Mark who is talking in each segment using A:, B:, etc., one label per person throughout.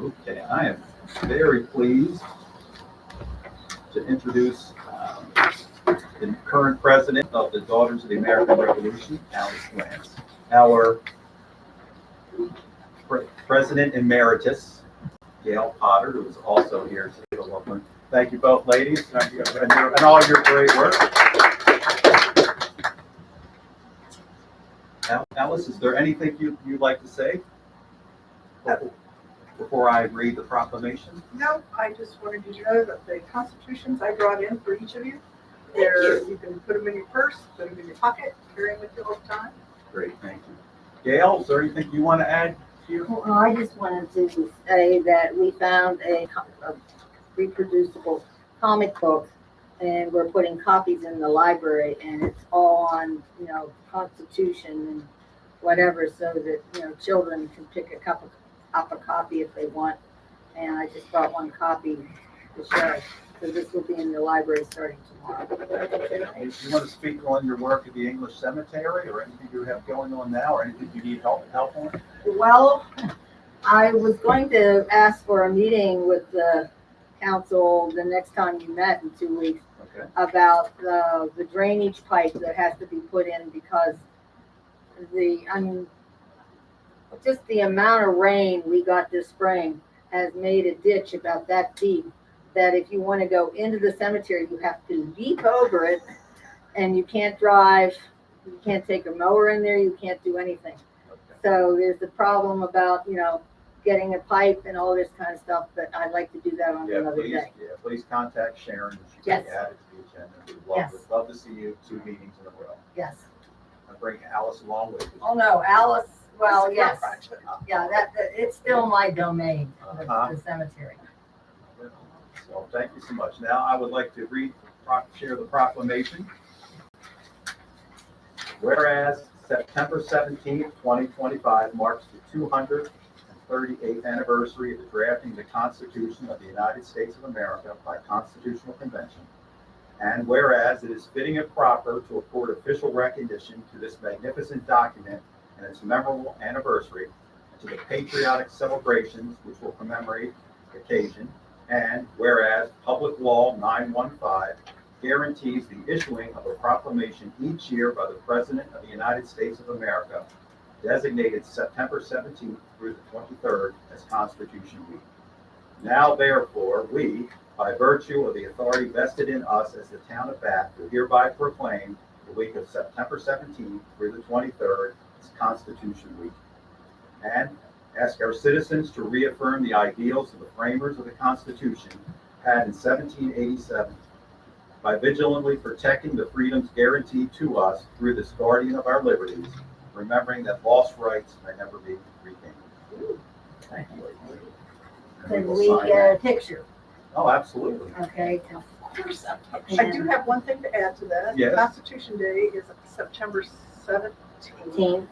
A: Okay, I am very pleased to introduce the current president of the Daughters of the American Revolution, Alice Lance. Our president emeritus, Gail Potter, who is also here today. Welcome. Thank you both, ladies, and all your great work. Alice, is there anything you'd like to say before I read the proclamation?
B: No, I just wanted you to know that the constitutions I brought in for each of you, you can put them in your purse, put them in your pocket, carry them with you all the time.
A: Great, thank you. Gail, is there anything you want to add here?
C: Well, I just wanted to say that we found a reproducible comic book, and we're putting copies in the library, and it's all on, Constitution and whatever, so that, children can pick up a copy if they want. And I just brought one copy to show. So this will be in the library starting tomorrow.
A: Do you want to speak on your work at the English Cemetery, or anything you have going on now, or anything you need help on?
C: Well, I was going to ask for a meeting with the council the next time you met in 2 weeks.
A: Okay.
C: About the drainage pipe that has to be put in, because just the amount of rain we got this spring has made a ditch about that deep, that if you want to go into the cemetery, you have to leap over it, and you can't drive, you can't take a mower in there, you can't do anything.
A: Okay.
C: So there's the problem about, getting a pipe and all this kind of stuff, but I'd like to do that on another day.
A: Please contact Sharon, and she
C: Yes.
A: can add it to the agenda.
C: Yes.
A: We'd love to see you 2 meetings in a row.
C: Yes.
A: I bring Alice along with you.
C: Oh, no, Alice, well,
B: That's
C: yes.
B: correct.
C: Yeah, that it's still my domain,
A: Uh-huh.
C: the cemetery.
A: So thank you so much. Now I would like to share the proclamation. Whereas September 17th, 2025 marks the 238th anniversary of the drafting of the Constitution of the United States of America by Constitutional Convention. And whereas it is fitting and proper to afford official recognition to this magnificent document and its memorable anniversary, and to the patriotic celebrations which will commemorate the occasion. And whereas Public Law 915 guarantees the issuing of a proclamation each year by the President of the United States of America, designated September 17th through the 23rd as Constitution Week. Now, therefore, we, by virtue of the authority vested in us as the town of Bath, do hereby proclaim the week of September 17th through the 23rd as Constitution Week. And ask our citizens to reaffirm the ideals of the framers of the Constitution had in 1787 by vigilantly protecting the freedoms guaranteed to us through this guardian of our liberties, remembering that lost rights may never be regained. Thank you.
C: Can we get a picture?
A: Oh, absolutely.
C: Okay.
B: I do have one thing to add to that.
A: Yes.
B: Constitution Day is September 17th.
C: 15.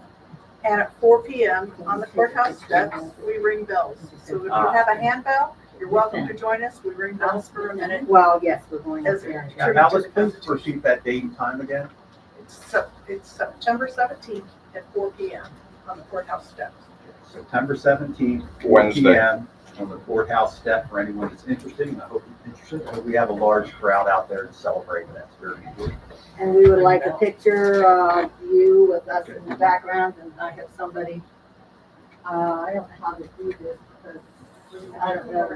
B: And at 4 p.m. on the courthouse steps, we ring bells. So if you have a handbell, you're welcome to join us. We ring bells for a minute.
C: Well, yes, we're going
B: As
C: to.
A: Now, Alice, please repeat that date and time again.
B: It's September 17th at 4 p.m. on the courthouse steps.
A: September 17th, 4
D: Wednesday.
A: p.m. on the courthouse step for anyone that's interested. And I hope you're interested. I hope we have a large crowd out there to celebrate that. It's very important.
C: And we would like a picture of you with us in the background, and I have somebody, I don't know how to do this, because I don't know.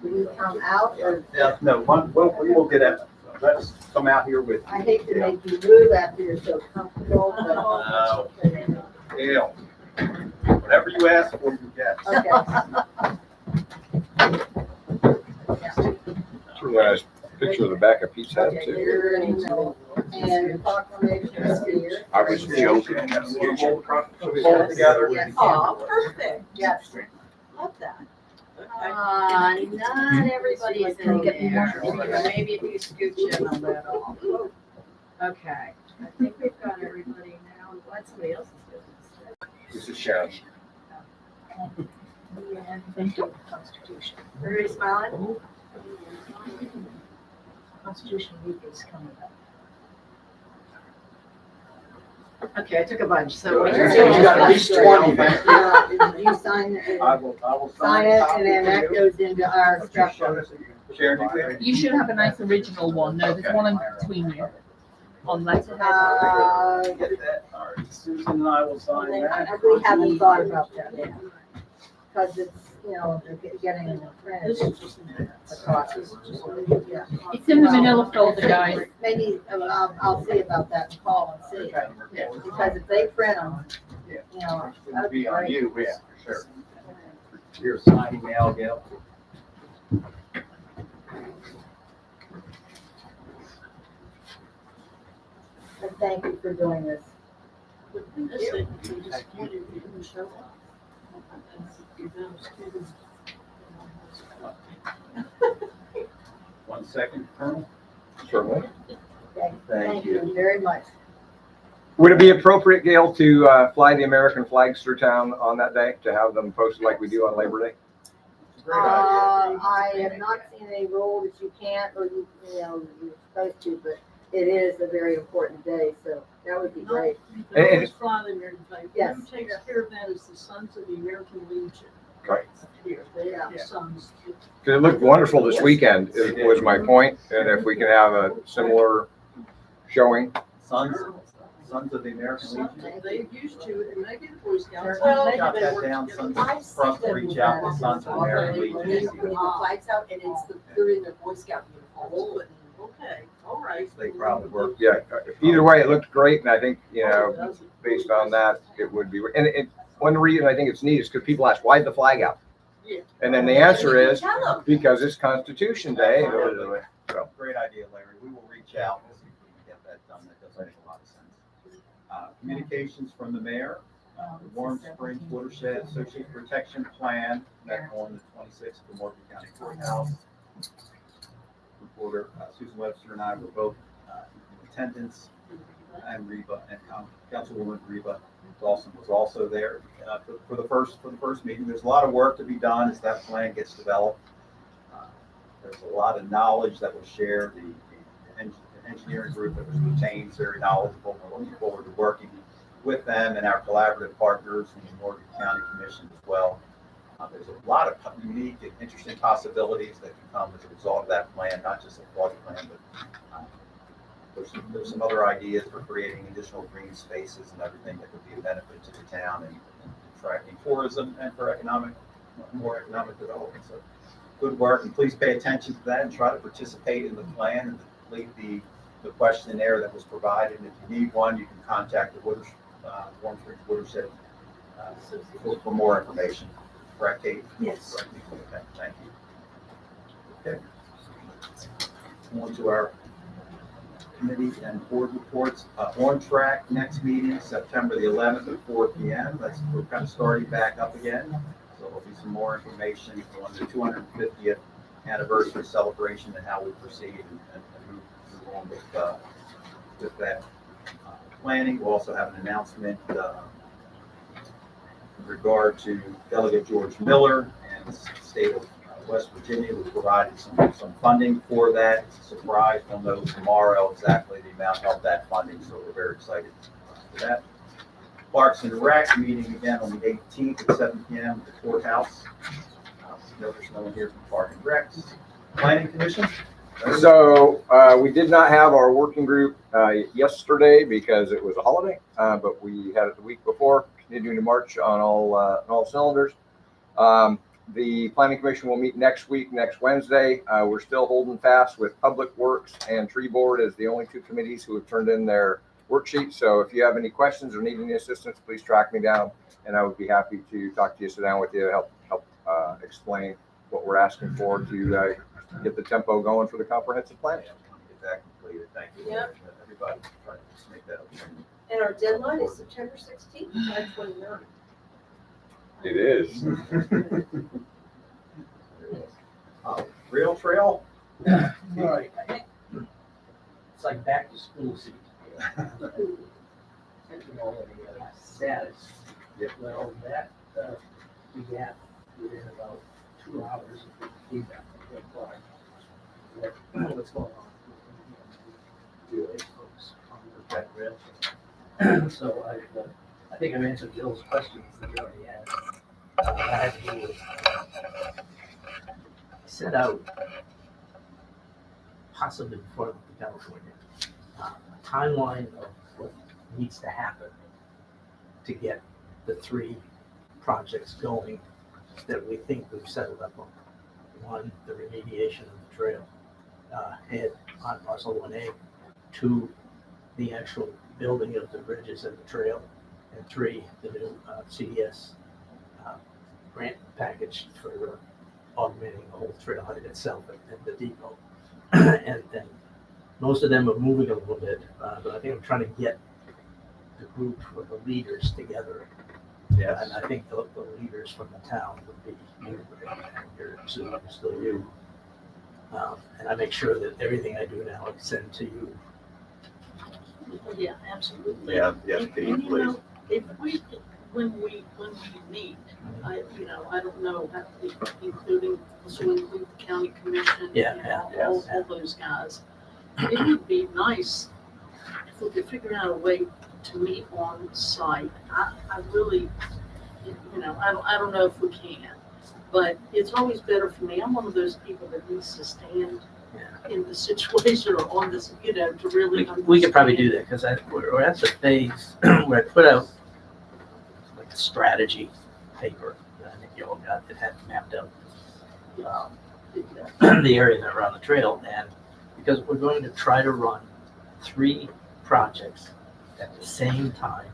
C: Will you come out, or?
A: Yeah, no, we will get it. Let's come out here with.
C: I hate to make you move after you're so comfortable, but.
A: Gail, whatever you ask for, you get.
C: Okay.
D: Nice picture of the back of Pete's head
C: Okay,
D: too.
C: here, and the proclamation is here.
D: I was joking.
A: Hold it together.
C: Yes.
B: Oh, perfect.
C: Yes.
B: Love that.
C: Not everybody's in there.
E: Maybe if you scooch in a little. Okay, I think we've got everybody now. What's somebody else's business?
A: This is Sharon.
B: Thank you, Constitution.
E: Everybody smiling?
B: Constitution Week is coming up.
E: Okay, I took a bunch, so.
A: Good.
E: we-
A: You got at least 20.
C: Did you sign
A: I
C: it?
A: will
C: Sign it, and then that goes into our
A: Just
C: stuff.
A: show us so you can- Sharon, you can-
F: You should have a nice original one. No, there's one in between you. On letterhead.
A: Get that? All right, Susan and I will sign that.
C: We haven't thought about that yet, because it's, you know, they're getting in the print. Yeah.
F: It's in the manila folder, guys.
C: Maybe, I'll see about that and call and see, because if they print them,
A: Yeah.
C: you know,
A: It'll
C: that'd be
A: be on
C: great.
A: you, yeah, for sure. Here's signing now, Gail.
C: And thank you for doing this.
A: One second, Colonel.
D: Certainly.
C: Okay,
A: Thank you.
C: very much.
D: Would it be appropriate, Gail, to fly the American flags through town on that day, to have them posted like we do on Labor Day?
A: Great idea.
C: I have not seen any rule that you can't, or you know, you're supposed to, but it is a very important day, so that would be great.
G: You can always fly the American flag.
C: Yes.
G: You take a hair event as the Sons of the American Legion.
D: Right.
G: Here, they are the
A: Yeah.
G: sons.
D: Because it looked wonderful this weekend, was my point, and if we can have a similar showing.
A: Sons of the American Legion.
G: They used to, and maybe the Boy Scouts.
C: Well,
G: maybe
A: Jot
G: they
A: that
G: work
A: down,
G: together.
A: Sons, for us to reach out to Sons of the American
H: When
A: Legion.
H: you bring the flags out, and it's they're in their Boy Scout uniforms.
G: Okay, all right.
A: They probably work.
D: Yeah, either way, it looked great, and I think, you know, based on that, it would be, and one reason I think it's neat is because people ask, why the flag out?
G: Yeah.
D: And then the answer is,
H: Tell them.
D: because it's Constitution Day. So,
A: Great idea, Larry. We will reach out and see if we can get that done. That does make a lot of sense. Communications from the mayor, the Warm Springs Watershed Associate Protection Plan, that on the 26th of the Morgan County Courthouse. Reporter Susan Webster and I were both in attendance, and Reba and Councilwoman Reba Dawson was also there for the first meeting. There's a lot of work to be done as that plan gets developed. There's a lot of knowledge that was shared. The engineering group that was retained is very knowledgeable. We're looking forward to working with them and our collaborative partners in the Morgan County Commission as well. There's a lot of unique and interesting possibilities that can come as a result of that plan, not just a flood plan, but there's some other ideas for creating additional green spaces and everything that could be a benefit to the town and attracting tourism and for more economic development. So good work, and please pay attention to that and try to participate in the plan and complete the questionnaire that was provided. And if you need one, you can contact the Warm Springs Watershed for more information. Correct, Kate?
G: Yes.
A: Okay, thank you. Okay. On to our committee and board reports. On track, next meeting, September the 11th at 4 p.m. We're kind of starting back up again. So there'll be some more information on the 250th anniversary celebration and how we proceed and move on with that planning. We'll also have an announcement in regard to Delegate George Miller and the state of West Virginia. We provided some funding for that. It's a surprise. We'll know tomorrow exactly the amount of that funding, so we're very excited for that. Parks and Rec meeting again on the 18th at 7 p.m. at the courthouse. No, there's no one here from Park and Rec. Planning Commission?
D: So we did not have our working group yesterday because it was a holiday, but we had it the week before, continuing to march on all cylinders. The Planning Commission will meet next week, next Wednesday. We're still holding fast with Public Works and Tree Board as the only two committees who have turned in their worksheets. So if you have any questions or need any assistance, please track me down, and I would be happy to talk to you, sit down with you, help explain what we're asking for to get the tempo going for the comprehensive plan.
A: Get that completed. Thank you.
H: Yep.
A: Everybody, try to just make that up.
H: And our deadline is September 16th, 5/29.
D: It is.
A: Rail Trail?
I: Right. It's like back to school season. You know, the status.
A: Yep.
I: Well, that, we got within about 2 hours of feedback from the employee. What's going on? Folks on the rail trail. So I think I've answered Bill's questions that he already asked. I had to do with, set out, possibly before the California, a timeline of what needs to happen to get the 3 projects going that we think we've settled up on. 1, the remediation of the trail head on parcel 1A. 2, the actual building of the bridges and the trail. And 3, the new CDS grant package for augmenting the whole trailhead itself and the depot. And then most of them are moving a little bit, but I think I'm trying to get the group or the leaders together.
A: Yes.
I: And I think the leaders from the town would be you, and you're still you. And I make sure that everything I do now I send to you.
G: Yeah, absolutely.
A: Yeah, yes,
G: And,
A: can you
G: you
A: please?
G: know, if we, when we meet, I don't know, including, this will include the county commission.
I: Yeah,
G: and
I: yeah,
G: all those guys. It would be nice if we could figure out a way to meet on site. I really, I don't know if we can, but it's always better for me. I'm one of those people that needs to stand in the situation or on this, to really
I: We could probably do
G: understand.
I: that because we're at the phase where I put out like a strategy paper that I think you all got that had mapped out the area that around the trail. And because we're going to try to run 3 projects at the same time,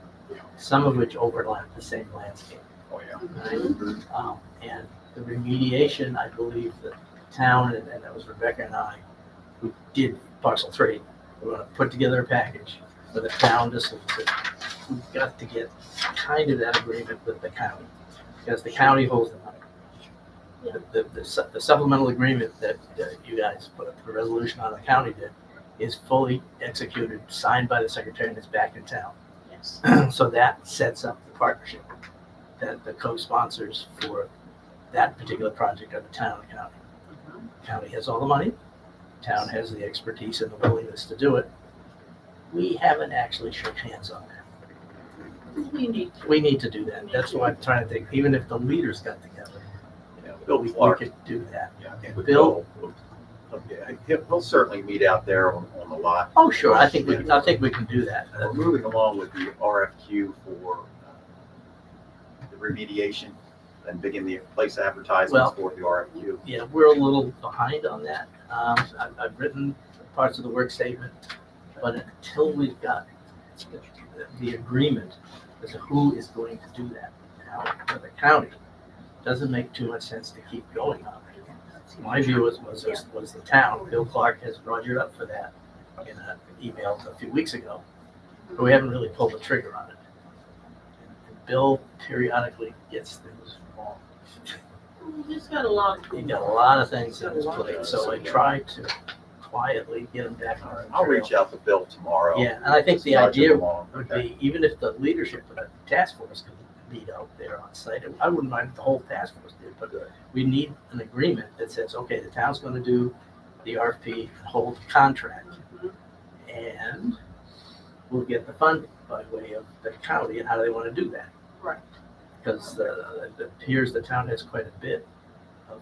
I: some of which overlap the same landscape.
A: Oh, yeah.
I: Right? And the remediation, I believe the town, and that was Rebecca and I, who did parcel 3. We're gonna put together a package for the town to solicit. We've got to get kind of that agreement with the county, because the county holds the money. The supplemental agreement that you guys put up, the resolution on the county did, is fully executed, signed by the secretary, and is back in town.
G: Yes.
I: So that sets up the partnership that the co-sponsors for that particular project are the town and county. County has all the money, town has the expertise and the willingness to do it. We haven't actually shook hands on that.
G: We need
I: We need to do that. That's why I'm trying to think, even if the leaders got together,
A: Yeah, Bill
I: we
A: Clark.
I: could do that.
A: Yeah,
I: Bill?
A: Yeah, he'll certainly meet out there on the lot.
I: Oh, sure, I think we can do that.
A: We're moving along with the RFQ for the remediation and begin the place advertisements
I: Well,
A: for the RFQ.
I: Yeah, we're a little behind on that. I've written parts of the work statement, but until we've got the agreement as to who is going to do that. Now, for the county, it doesn't make too much sense to keep going on it. My view was the town. Bill Clark has rogered up for that in an email a few weeks ago, but we haven't really pulled the trigger on it. And Bill periodically gets things wrong.
G: He's got a lot.
I: He got a lot of things in his plate, so I tried to quietly get him back on the
A: I'll
I: trail.
A: reach out to Bill tomorrow.
I: Yeah, and I think the
A: Start him
I: idea
A: along.
I: would
A: Okay.
I: be, even if the leadership of the task force could meet out there on site, I wouldn't mind if the whole task force did, but we need an agreement that says, okay, the town's gonna do the RFP, hold the contract, and we'll get the funding by way of the county, and how do they wanna do that?
G: Right.
I: Because it appears the town has quite a bit of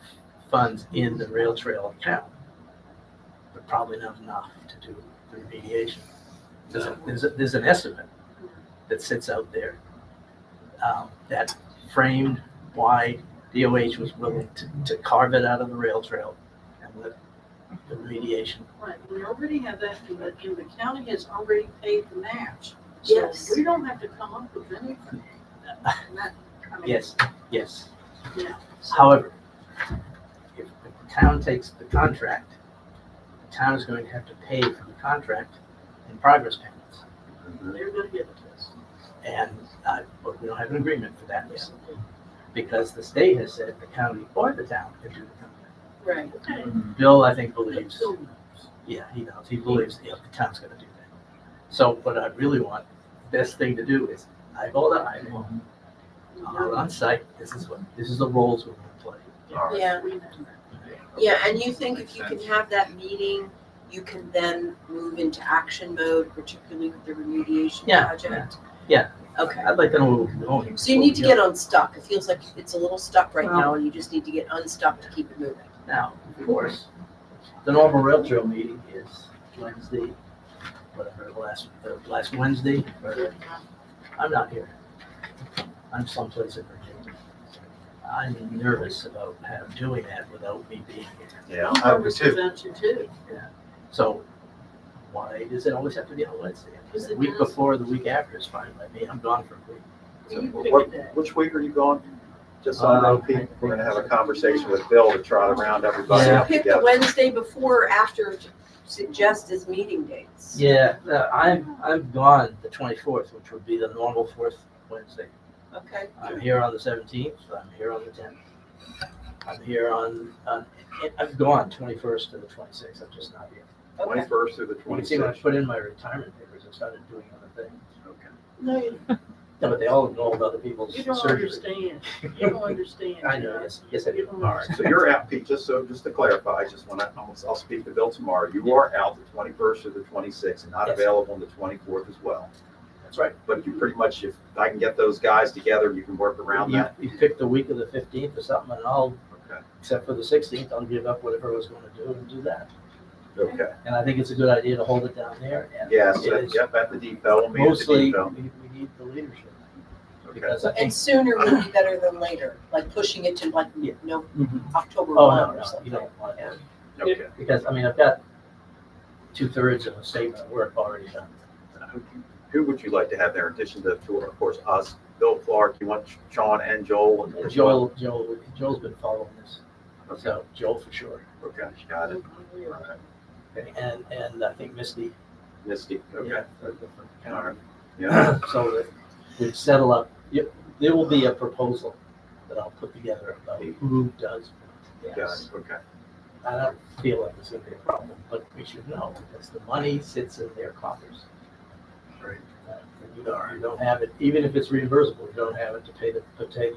I: funds in the rail trail account, but probably not enough to do the remediation. There's an estimate that sits out there that framed why DOH was willing to carve it out of the rail trail and let the remediation.
G: Right, we already have that, and the county has already paid the match. So
H: Yes.
G: we don't have to come up with anything. And that, I mean,
I: Yes.
G: Yeah. So-
I: However, if the town takes the contract, the town is going to have to pay for the contract in progress payments.
G: They're gonna give it to us.
I: And, but we don't have an agreement for that yet, because the state has said the county or the town can do the contract.
H: Right.
G: Okay.
I: Bill, I think, believes,
G: Still,
I: yeah, he knows, he believes, yeah, the town's gonna do that. So what I really want, best thing to do is eyeball to eyeball, on site, this is the roles we're gonna play.
A: All right.
H: Yeah.
G: we know.
H: Yeah, and you think if you can have that meeting you can then move into action mode, particularly with the remediation
I: Yeah,
H: project?
I: yeah.
H: Okay.
I: I'd like to know where we're going.
H: So you need to get unstuck. It feels like it's a little stuck right
I: Well-
H: now, and you just need to get unstuck to keep it moving.
I: Now, of course, the normal rail trail meeting is Wednesday, whatever, the last Wednesday, or, I'm not here. I'm someplace in Virginia. I'm nervous about doing that without me being here.
A: Yeah,
G: I'm
A: I would
G: nervous
A: too.
G: about you too.
I: So why does it always have to be on Wednesday?
G: Because
I: The
G: it
I: week
G: does.
I: before, the week after is fine by me. I'm gone for a week.
A: So
G: You pick
A: what-
G: a day.
A: Which week are you going? Just so I know, Pete, we're gonna have a conversation with Bill to try to round everybody
I: Yeah.
A: up
H: Pick the
A: together.
H: Wednesday before or after to suggest as meeting dates.
I: Yeah, I'm gone the 24th, which would be the normal fourth Wednesday.
H: Okay.
I: I'm here on the 17th, I'm here on the 10th. I'm here I'm gone 21st to the 26th, I'm just not here.
H: Okay.
A: 21st through the
I: You can see when I
A: 26th.
I: put in my retirement papers, I started doing other things.
A: Okay.
G: No, you
I: Yeah, but they all involve other people's
G: you don't
I: surgery.
G: understand. You don't understand.
I: I know, yes, I
G: You
I: do.
G: don't
I: All right.
A: So you're out, Pete, just to clarify, I'll speak to Bill tomorrow. You are out the 21st through the 26th and not
I: Yes.
A: available on the 24th as well.
I: That's right.
A: But you pretty much, if I can get those guys together, you can work around that.
I: You pick the week of the 15th or something, and I'll,
A: Okay.
I: except for the 16th, I'll give up whatever I was going to do and do that.
A: Okay.
I: And I think it's a good idea to hold it down there. And
A: Yes,
I: it is
A: yep, at the depot, we'll meet at the
I: mostly,
A: depot.
I: we need the leadership.
A: Okay.
I: Because I
H: And
I: think,
H: sooner would be better than later, like pushing it to like,
I: Yeah.
H: no,
I: Mhm.
H: October
I: Oh,
H: 1
I: no,
H: or
I: no, you
H: something.
I: don't want to.
A: Okay.
I: Because, I mean, I've got 2/3 of a statement of work already done.
A: Who would you like to have there in addition to, of course, us, Bill Clark, you want Sean and Joel? as well?
I: Joel's been following this, so Joel for sure.
A: Okay, got it.
I: Okay, and I think Misty.
A: Misty, okay.
I: Yeah,
A: All right. Yeah,
I: So that we'd settle up, there will be a proposal that I'll put together about who does what.
A: got
I: Yes.
A: it, okay.
I: I don't feel like it's gonna be a problem, but we should know, because the money sits in their coffers.
A: Right.
I: You don't have it, even if it's reimbursable, you don't have it to pay the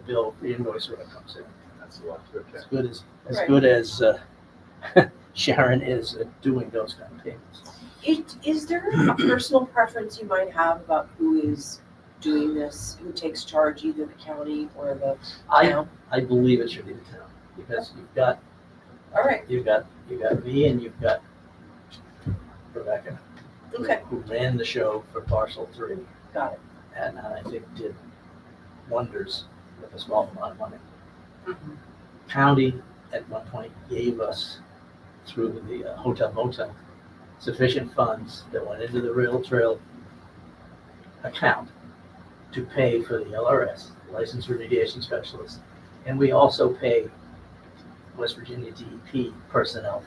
I: bill, the invoice when it comes in.
A: That's a lot, okay.
I: As
H: Right.
I: good as Sharon is at doing those kind of payments.
H: Is there a personal preference you might have about who is doing this, who takes charge, either the county or the town?
I: I believe it should be the town, because
H: All right,
I: you've got me and you've got Rebecca.
H: okay,
I: Who ran the show for Parcel 3,
H: got it.
I: and I think did wonders with a small amount of money.
H: Mhm.
I: County at one point gave us, through the hotel motel, sufficient funds that went into the rail trail account to pay for the LRS, licensed remediation specialist, and we also pay West Virginia DEP personnel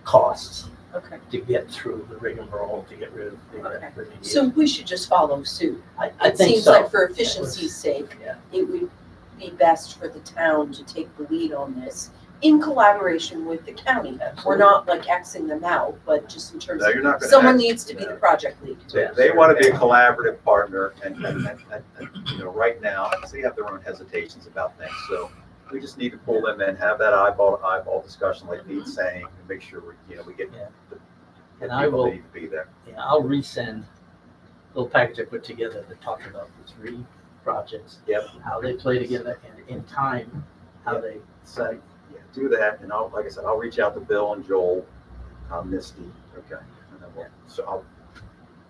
I: costs
H: Okay,
I: to get through the rigmarole to get rid of the
H: Okay.
I: remediation.
H: so we should just follow suit.
I: I
H: It
I: think
H: seems
I: so.
H: like for efficiency's sake,
I: Yeah.
H: it would be best for the town to take the lead on this in collaboration with the county. We're
I: Absolutely.
H: not like Xing them out, but just in terms
A: No,
H: of,
A: you're not gonna.
H: someone
A: act-
H: needs to be
A: yeah.
H: the project lead.
A: They want to be a collaborative partner and, you know, right now, they have their own hesitations about things. So we just need to pull them in, have that eyeball to eyeball discussion like Pete's saying, and make sure we get
I: Yeah.
A: the
I: And I
A: people
I: will,
A: that need to be there.
I: yeah, I'll resend the little package I put together that talks about the 3 projects.
A: Yep.
I: How they play together and in time, how
A: Yep.
I: they,
A: So, yeah, do that, and like I said, I'll reach out to Bill and Joel, Misty, okay? And then so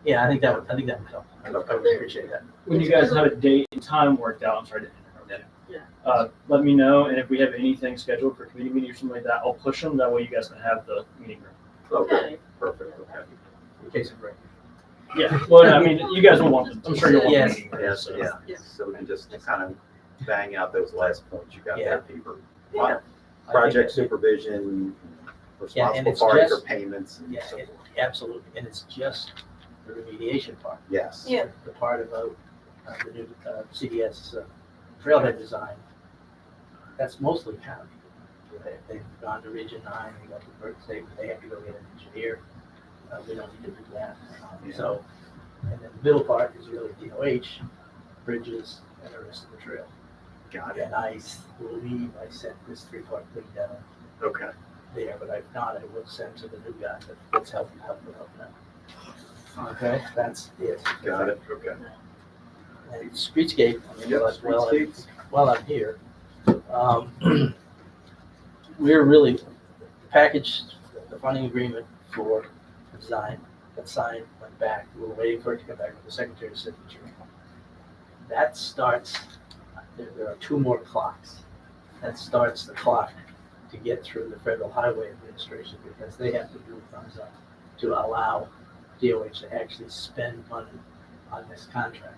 I: yeah, I think that would help. I would appreciate that.
J: When you guys have a date and time worked out, I'm sorry to interrupt.
G: Yeah.
J: Let me know, and if we have anything scheduled for committee meeting or something like that, I'll push them, that way you guys can have the meeting room.
A: okay, perfect, okay.
I: In case of break.
J: Yeah, well, I mean, you guys will want, I'm sure you'll want the
I: Yes.
J: meeting room,
A: Yes,
J: so.
A: yeah,
G: Yeah.
A: so we can just kind of bang out those last points you got
I: Yeah.
A: there, Peter.
H: Yeah.
I: I think
A: Project
I: that-
A: supervision,
I: and
A: responsible
I: it's
A: party for
I: just-
A: payments. and
I: Yeah,
A: so forth.
I: absolutely, and it's just the remediation part.
A: Yes.
H: Yeah.
I: The part about the new CDS trailhead design, that's mostly county. They've gone to Region 9, they got the first state, they have to go get an engineer. We don't need to do that. So, and then the middle part is really DOH, bridges, and the rest of the trail.
A: Got it,
I: And I believe I sent this 3-part thing down
A: okay.
I: there, but if not, I will send to the new guy that's helping out now. Okay, that's it.
A: Got it, okay.
I: And streetscape, I mean,
A: Yep,
I: while I'm here, we're really packaged the funding agreement for design, that signed, went back, we were waiting for it to come back with the secretary's signature. That starts, there are 2 more clocks. That starts the clock to get through the Federal Highway Administration, because they have to do thumbs up to allow DOH to actually spend money on this contract.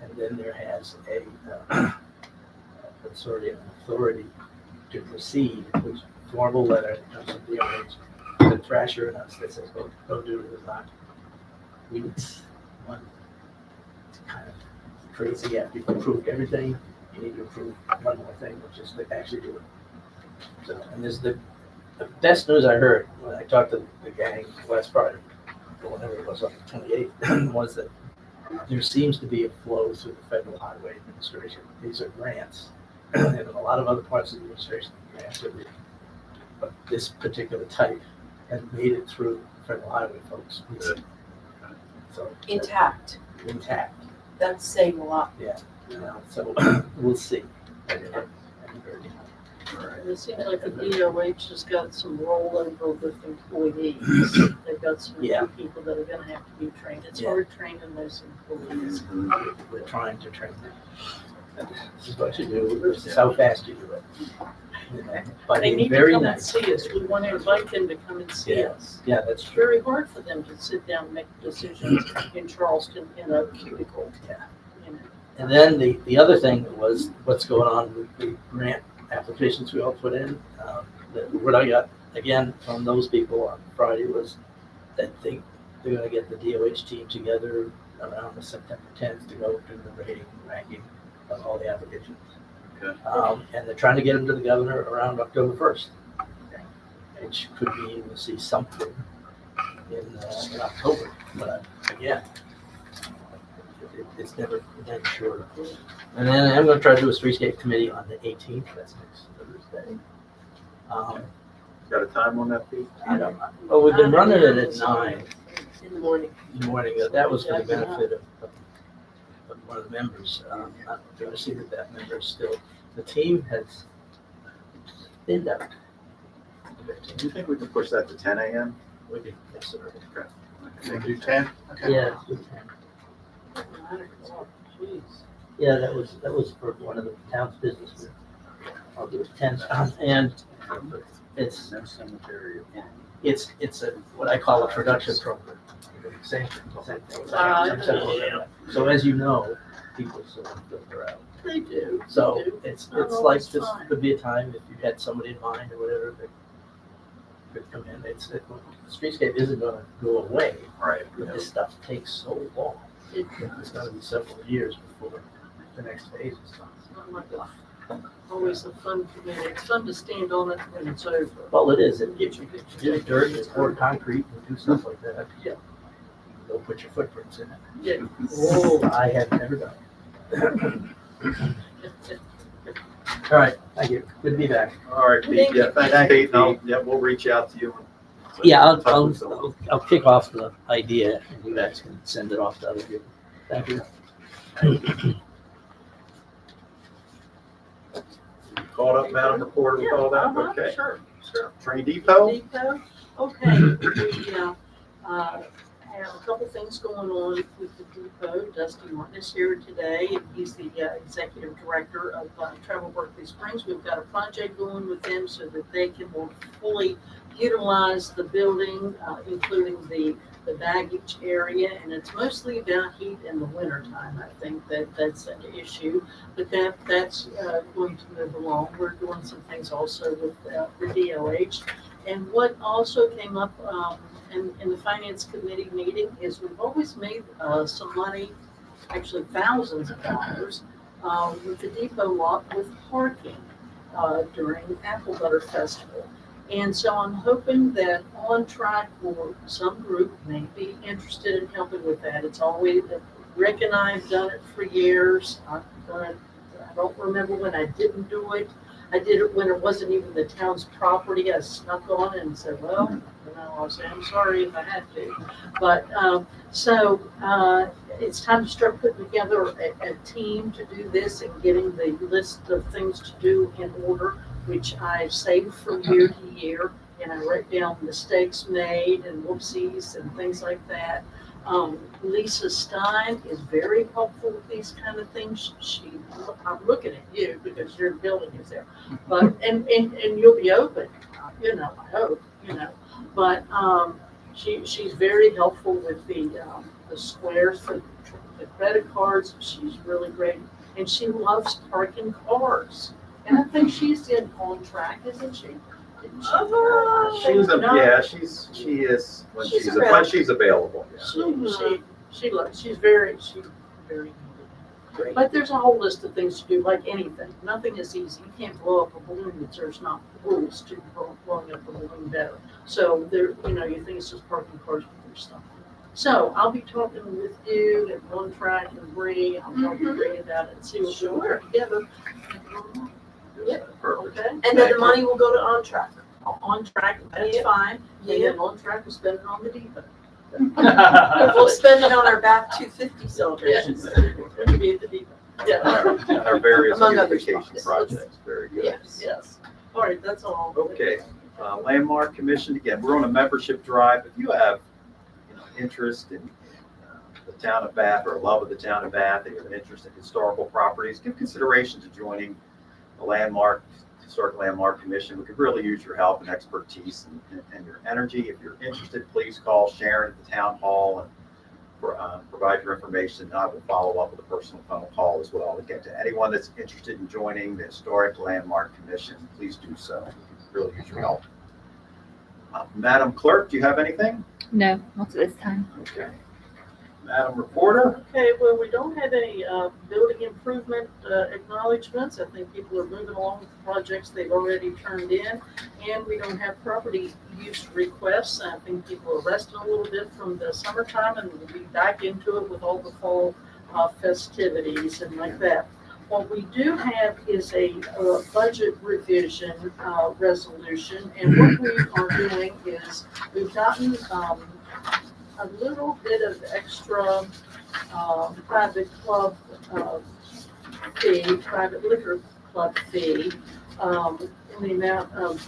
I: And then there has a authority to proceed, which formal letter that comes from DOH to Thrasher and us that says, go do the design. It's kind of crazy after you've approved everything, you need to approve one more thing, which is to actually do it. So, and this is the best news I heard when I talked to the gang last Friday, or whenever it was on the 28th, was that there seems to be a flow through the Federal Highway Administration. These are grants, and in a lot of other parts of the administration, grants are real. But this particular type has made it through Federal Highway folks. So
H: Intact.
I: intact,
H: That's saying a lot.
I: so we'll see.
G: It seems like the DOH has got some rollover with employees. They've got some
I: Yeah.
G: new people that are gonna have to be trained. It's hard training those employees.
I: We're trying to train them. This is what you do, this is how fast you do it. You know, By
G: They
I: being
G: need to
I: very
G: come and
I: nice.
G: see us. We want to invite them to come and see
I: Yeah.
G: us.
I: Yeah, that's
G: It's
I: true.
G: very hard for them to sit down and make decisions in Charleston in a cubicle.
I: Yeah.
G: You know.
I: And then the other thing was what's going on with the grant applications we all put in. What I got, again, from those people on Friday was that they're gonna get the DOH team together around the September 10th to go do the rating, ranking of all the applications.
A: Okay.
I: And they're trying to get them to the governor around October 1st. Which could mean we'll see something in October, but again, it's never been sure. And then I'm gonna try to do a streetscape committee on the 18th, that's next Thursday.
A: Got a time on that, Pete?
I: I don't know, well, we've been running it at 9
H: In the morning.
I: in the morning, that was for the benefit of one of the members. I'm going to see that member is still, the team has thinned out.
A: Do you think we can push that to 10 a.m.?
I: We can, yes, sir.
A: Can we do 10?
I: Yeah, it's good.
G: Jeez.
I: Yeah, that was for one of the town's business. I'll do it 10, and it's a, what I call a production program. Same thing.
G: Yeah.
I: So as you know, people sort of filter out.
G: They do.
I: So
G: They do.
I: it's
G: Not
I: like,
G: always
I: this
G: fine.
I: could be a time if you had somebody in mind or whatever that could come in. Streetscape isn't gonna go away,
A: Right.
I: but this stuff takes so long.
G: It-
I: It's gonna be several years before the next phase is done.
G: It's not like always a fun committee. It's fun to stand on it when it's over.
I: Well, it is. If you do dirt, you pour concrete, and do stuff like that,
G: Yeah.
I: go put your footprints in it.
G: Yeah.
I: Oh, I have never done it. All right, thank you. Good to be back.
A: All right, Pete,
G: Thank
A: yeah,
G: you.
A: thanks, Pete, and yeah, we'll reach out to you.
I: Yeah,
A: Touch with Phil.
I: I'll kick off the idea, and you guys can send it off to other people. Thank you.
A: Caught up, Madam Reporter, with all that,
G: Uh-huh,
A: okay.
G: Sure.
A: Train Depot?
G: Depot? Okay, we, have a couple things going on with the depot. Dusty Martin is here today, and he's the executive director of Travel Berkeley Springs. We've got a project going with them so that they can more fully utilize the building, including the baggage area, and it's mostly about heat in the wintertime. I think that's an issue, but that's going to move along. We're doing some things also with the DOH. And what also came up in the finance committee meeting is we've always made some money, actually thousands of dollars, with the depot lot with parking during Apple Butter Festival. And so I'm hoping that On Track or some group may be interested in helping with that. It's always, Rick and I have done it for years. I don't remember when I didn't do it. I did it when it wasn't even the town's property. I snuck on and said, well, I'll say, I'm sorry if I had to. But, it's time to start putting together a team to do this and getting the list of things to do in order, which I save from year to year. And I write down mistakes made and whoopsies and things like that. Lisa Stein is very helpful with these kind of things. I'm looking at you because your building is there, but, and you'll be open, I hope, but, she's very helpful with the squares for the credit cards. She's really great, and she loves parking cars. And I think she's on track, isn't she?
A: She is when she's available. Yeah.
G: She's very good.
H: Great.
G: But there's a whole list of things to do, like anything. Nothing is easy. You can't blow up a balloon if there's not rules to blowing up a balloon better. So there, you think it's just parking cars, but there's stuff. So I'll be talking with you and on track and Bree. I'll talk to Bree about it and see what we can put together.
A: Perfect.
G: Okay?
H: And then the money will go to On Track.
G: On track, that's fine. And then on track, we'll spend it on the depot.
H: We'll spend it on our back 250 celebrations.
G: It'll be at the depot. Yeah.
A: And our various
H: Among other
A: beautification
H: spots.
A: projects, very good.
G: Yes. All right, that's all.
A: Okay, Landmark Commission, again, we're on a membership drive. If you have, interest in the town of Bath or a love of the town of Bath, and you have an interest in historical properties, give consideration to joining the Historic Landmark Commission. We could really use your help and expertise and your energy. If you're interested, please call Sharon at the town hall and provide your information. And I will follow up with a personal phone call as well. Again, to anyone that's interested in joining the Historic Landmark Commission, please do so. We could really use your help. Madam Clerk, do you have anything?
F: No, not at this time.
A: Okay. Madam Reporter?
G: Okay, well, we don't have any building improvement acknowledgements. I think people are moving along with the projects they've already turned in. And we don't have property use requests. I think people are resting a little bit from the summertime and we'll be back into it with all the fall festivities and like that. What we do have is a budget revision resolution. And what we are doing is we've gotten a little bit of extra private club fee, private liquor club fee, in the amount of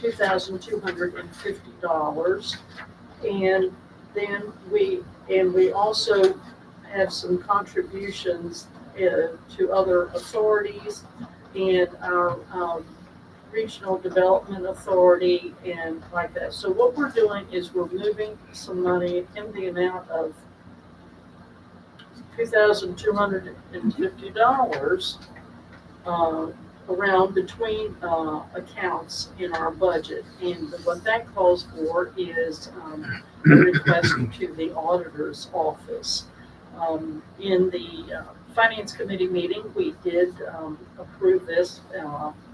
G: $2,250. And then we also have some contributions to other authorities and our Regional Development Authority and like that. So what we're doing is we're moving some money in the amount of $2,250 around between accounts in our budget. And what that calls for is a request to the auditor's office. In the Finance Committee meeting, we did approve this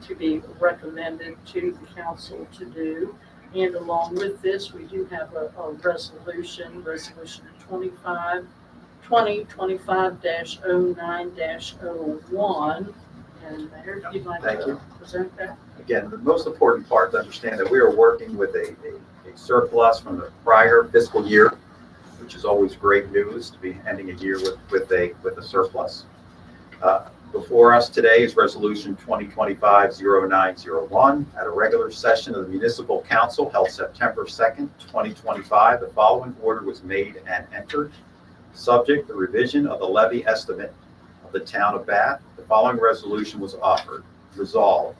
G: to be recommended to the council to do. And along with this, we do have a resolution 2025-09-01. And Mayor, if you'd like to present that.
A: Again, the most important part to understand that we are working with a surplus from the prior fiscal year, which is always great news to be ending a year with a surplus. Before us today is Resolution 2025-0901. At a regular session of the Municipal Council held September 2nd, 2025, the following order was made and entered. Subject the revision of the levy estimate of the town of Bath, the following resolution was offered. Resolved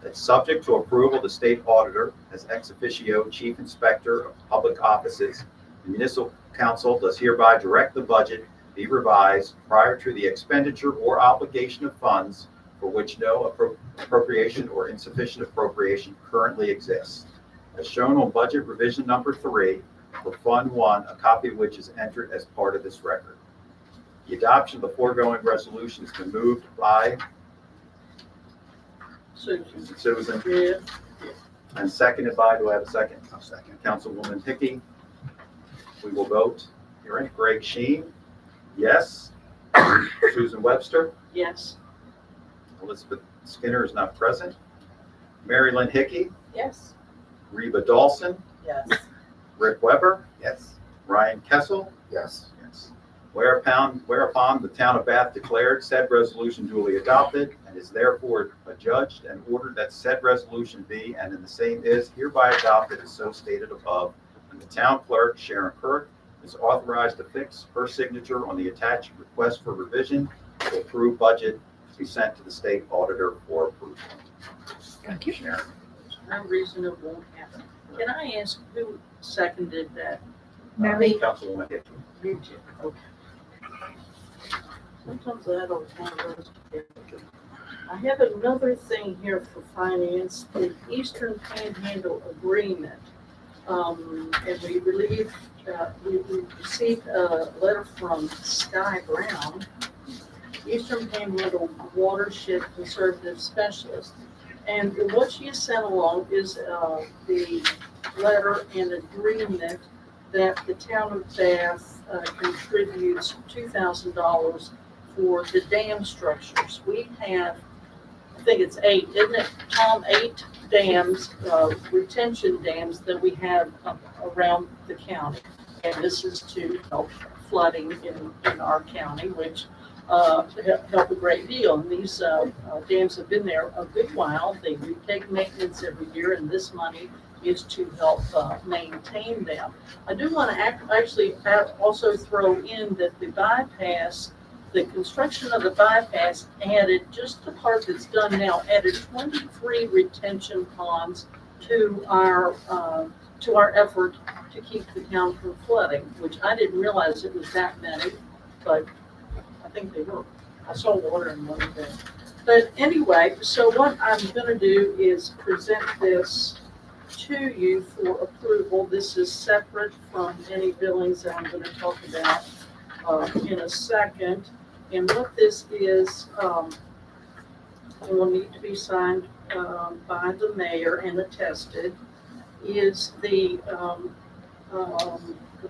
A: that subject to approval, the state auditor as ex officio chief inspector of public offices, the Municipal Council does hereby direct the budget be revised prior to the expenditure or obligation of funds for which no appropriation or insufficient appropriation currently exists. As shown on budget revision number 3 for Fund 1, a copy of which is entered as part of this record. The adoption of the foregoing resolution has been moved by Susan
G: Yeah.
A: and seconded by, do I have a second? I'll second. Councilwoman Hickey. We will vote. Hearing Greg Sheen, yes. Susan Webster,
G: Yes.
A: Elizabeth Skinner is not present. Mary Lynn Hickey,
H: Yes.
A: Reba Dawson,
H: Yes.
A: Rick Weber,
K: Yes.
A: Ryan Kessel.
K: Yes.
A: Yes. Whereupon the town of Bath declared said resolution duly adopted and is therefore adjudged and ordered that said resolution be and in the same is hereby adopted as so stated above. And the town clerk, Sharon Kirk, is authorized to fix her signature on the attached request for revision to approved budget to be sent to the state auditor for approval.
F: Thank you.
A: Sharon.
G: No reason it won't happen. Can I ask who seconded that?
A: Councilwoman Hickey.
G: You did, okay. Sometimes I don't have those. I have another thing here for finance, the Eastern Panhandle Agreement. And we received a letter from Sky Brown, Eastern Panhandle Watershed Conservative Specialist. And what she has sent along is the letter and agreement that the town of Bath contributes $2,000 for the dam structures. We have, I think it's 8, isn't it, Tom? 8 dams, retention dams that we have around the county. And this is to help flooding in our county, which help a great deal. And these dams have been there a good while. They retake maintenance every year, and this money is to help maintain them. I do want to actually also throw in that the bypass, the construction of the bypass added, just the part that's done now, added 23 retention ponds to our effort to keep the town from flooding, which I didn't realize it was that many, but I think they were. I saw water in one of them. But anyway, so what I'm going to do is present this to you for approval. This is separate from any billings that I'm going to talk about in a second. And what this is, it will need to be signed by the mayor and attested, is the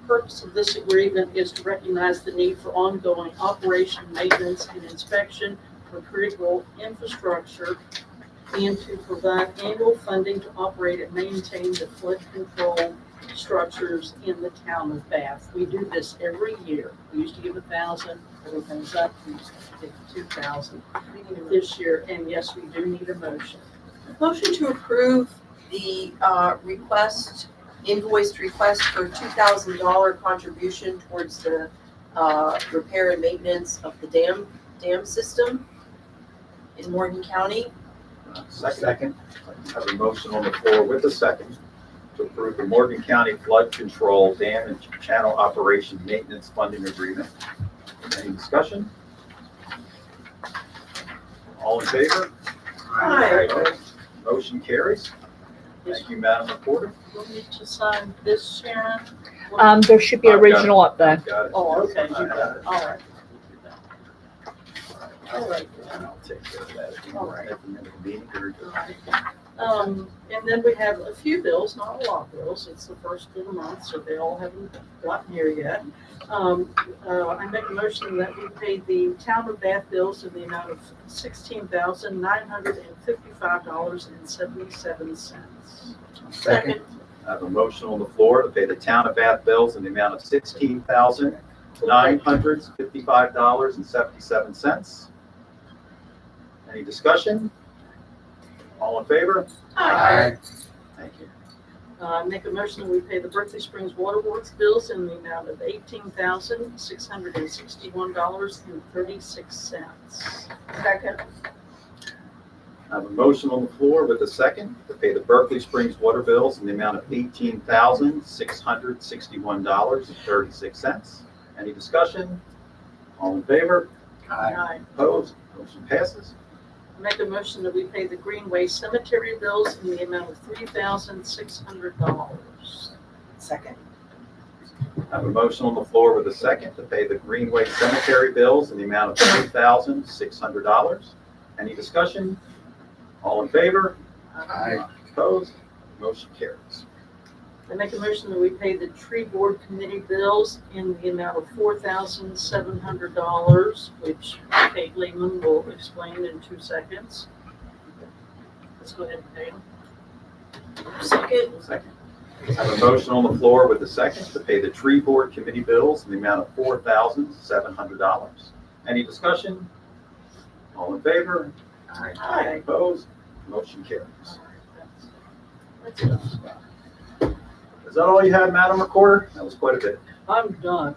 G: purpose of this agreement is to recognize the need for ongoing operation, maintenance, and inspection for critical infrastructure and to provide annual funding to operate and maintain the flood control structures in the town of Bath. We do this every year. We used to give 1,000, everything's up to 2,000 this year, and yes, we do need a motion.
H: Motion to approve the invoiced request for $2,000 contribution towards the repair and maintenance of the dam system in Morgan County.
A: Second. I have a motion on the floor with a second to approve the Morgan County Flood Control Dam and Channel Operation Maintenance Funding Agreement. Any discussion? All in favor?
H: Aye.
A: Motion carries. Thank you, Madam Reporter.
G: We'll need to sign this, Sharon.
F: There should be
A: I've got it.
F: original up there.
A: Got it.
G: Oh, okay, you
A: I
G: got
A: have
G: it, all right. All right.
A: And I'll take care of that at the end of the meeting. Very good.
G: And then we have a few bills, not a lot of bills. It's the first of the month, so they all haven't gotten here yet. I make a motion that we pay the town of Bath bills in the amount of $16,955.77.
H: Second.
A: I have a motion on the floor to pay the town of Bath bills in the amount of $16,955.77. Any discussion? All in favor?
H: Aye.
A: Thank you.
G: Make a motion that we pay the Berkeley Springs Water Works bills in the amount of $18,661.36.
H: Second.
A: I have a motion on the floor with a second to pay the Berkeley Springs water bills in the amount of $18,661.36. Any discussion? All in favor?
G: Aye.
A: Opposed? Motion passes.
G: Make a motion that we pay the Greenway Cemetery bills in the amount of $3,600.
H: Second.
A: I have a motion on the floor with a second to pay the Greenway Cemetery bills in the amount of $3,600. Any discussion? All in favor?
K: Aye.
A: Opposed? Motion carries.
G: I make a motion that we pay the Tree Board Committee bills in the amount of $4,700, which Kate Lehman will explain in 2 seconds. let's go ahead and pay them.
H: Second.
A: Second. I have a motion on the floor with a second to pay the tree board committee bills in the amount of $4,700. Any discussion? All in favor?
G: Aye.
A: Opposed? Motion carries.
G: That's enough.
A: Is that all you had, Madam Recorder? That was quite a bit.
G: I'm done.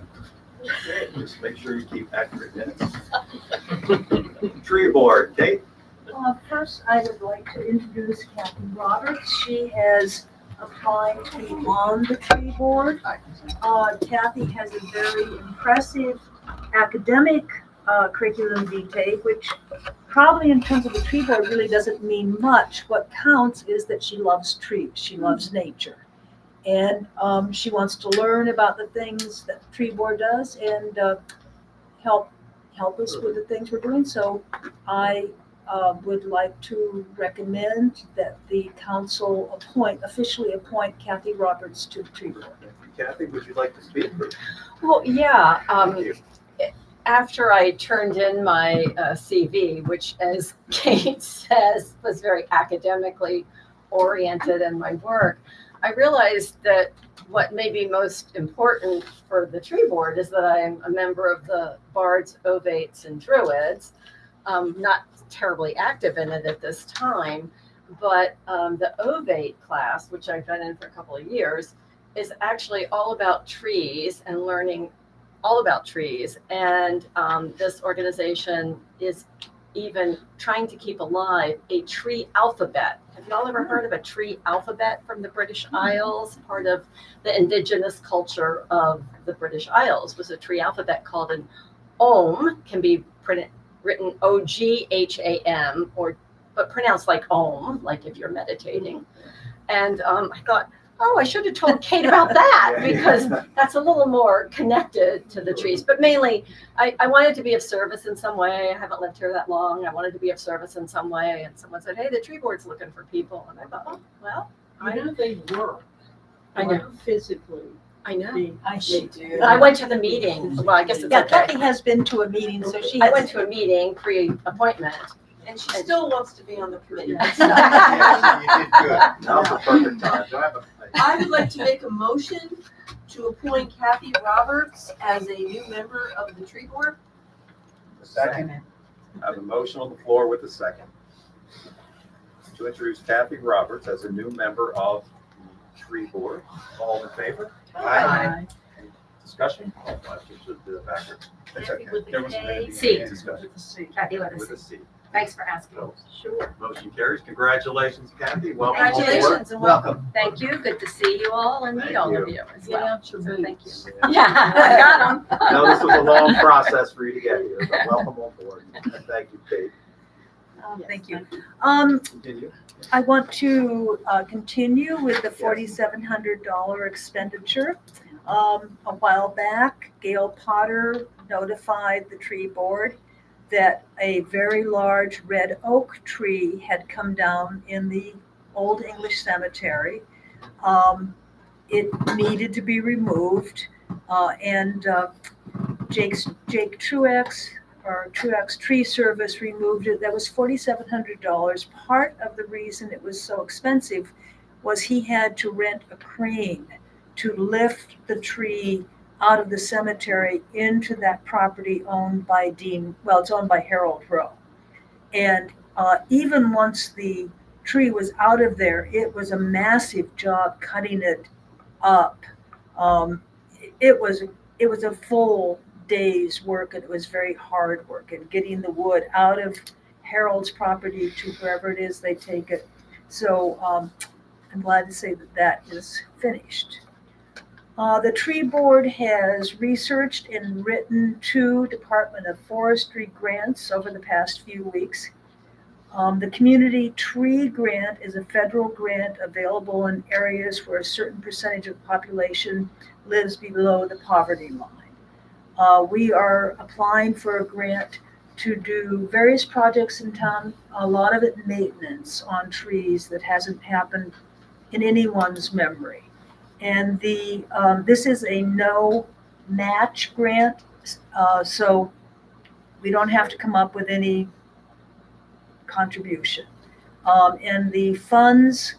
A: Just make sure you keep accurate minutes. Tree board, Kate?
B: First, I would like to introduce Kathy Roberts. She has applied to be on the tree board. Kathy has a very impressive academic curriculum vitae, which probably in terms of the tree board really doesn't mean much. What counts is that she loves trees, she loves nature. And she wants to learn about the things that the tree board does and help us with the things we're doing. So I would like to recommend that the council officially appoint Kathy Roberts to the tree board.
A: Kathy, would you like to speak?
E: Well, yeah,
A: Thank you.
E: after I turned in my CV, which as Kate says, was very academically oriented in my work, I realized that what may be most important for the tree board is that I am a member of the Bards, Ovates, and Druids. Not terribly active in it at this time, but the Ovate class, which I've been in for a couple of years, is actually all about trees and learning all about trees. And this organization is even trying to keep alive a tree alphabet. Have y'all ever heard of a tree alphabet from the British Isles? Part of the indigenous culture of the British Isles was a tree alphabet called an Ogham, can be written O-G-H-A-M, but pronounced like Om, like if you're meditating. And I thought, oh, I should have told Kate about that because that's a little more connected to the trees. But mainly, I wanted to be of service in some way. I haven't lived here that long. I wanted to be of service in some way. And someone said, hey, the tree board's looking for people. And I thought, oh, well,
G: I know they work.
E: I know.
G: Physically.
E: I know.
H: They do.
E: I went to the meeting. Well, I guess it's
B: Yeah,
E: okay.
B: Kathy has been to a meeting, so she
E: I
B: has.
E: went to a meeting pre-appointment.
H: And she still wants to be on the committee.
A: Yes, you did good. Now's the perfect time. Do I have a?
H: I would like to make a motion to appoint Kathy Roberts as a new member of the tree board.
A: A second? I have a motion on the floor with a second to introduce Kathy Roberts as a new member of the tree board. All in favor?
G: Aye.
A: Any discussion? I should do it backwards. It's okay.
G: Kathy with
A: There
G: a
A: wasn't
G: K.
A: any
E: C.
A: discussion.
G: With a C.
E: Kathy with
A: With
E: a
A: a
E: C.
A: C.
E: Thanks for asking.
A: So,
G: Sure.
A: motion carries. Congratulations, Kathy. Welcome aboard.
E: Congratulations and
A: Welcome.
E: Thank you. Good to see you all and meet
A: Thank
E: all
A: you.
E: of you as
G: Get
E: well.
G: out your
E: So
G: boots.
E: thank you. Yeah, I got them.
A: I know this was a long process for you to get here, but welcome on board. And thank you, Kate.
B: Thank you.
A: Continue.
B: I want to continue with the $4,700 expenditure. A while back, Gail Potter notified the tree board that a very large red oak tree had come down in the Old English Cemetery. It needed to be removed, and Jake Truex, or Truex Tree Service, removed it. That was $4,700. Part of the reason it was so expensive was he had to rent a crane to lift the tree out of the cemetery into that property owned by it's owned by Harold Rowe. And even once the tree was out of there, it was a massive job cutting it up. It was a full day's work, and it was very hard work, and getting the wood out of Harold's property to wherever it is they take it. So I'm glad to say that is finished. The tree board has researched and written 2 Department of Forestry grants over the past few weeks. The Community Tree Grant is a federal grant available in areas where a certain percentage of the population lives below the poverty line. We are applying for a grant to do various projects in town, a lot of it maintenance on trees that hasn't happened in anyone's memory. And this is a no match grant, so we don't have to come up with any contribution. And the funds,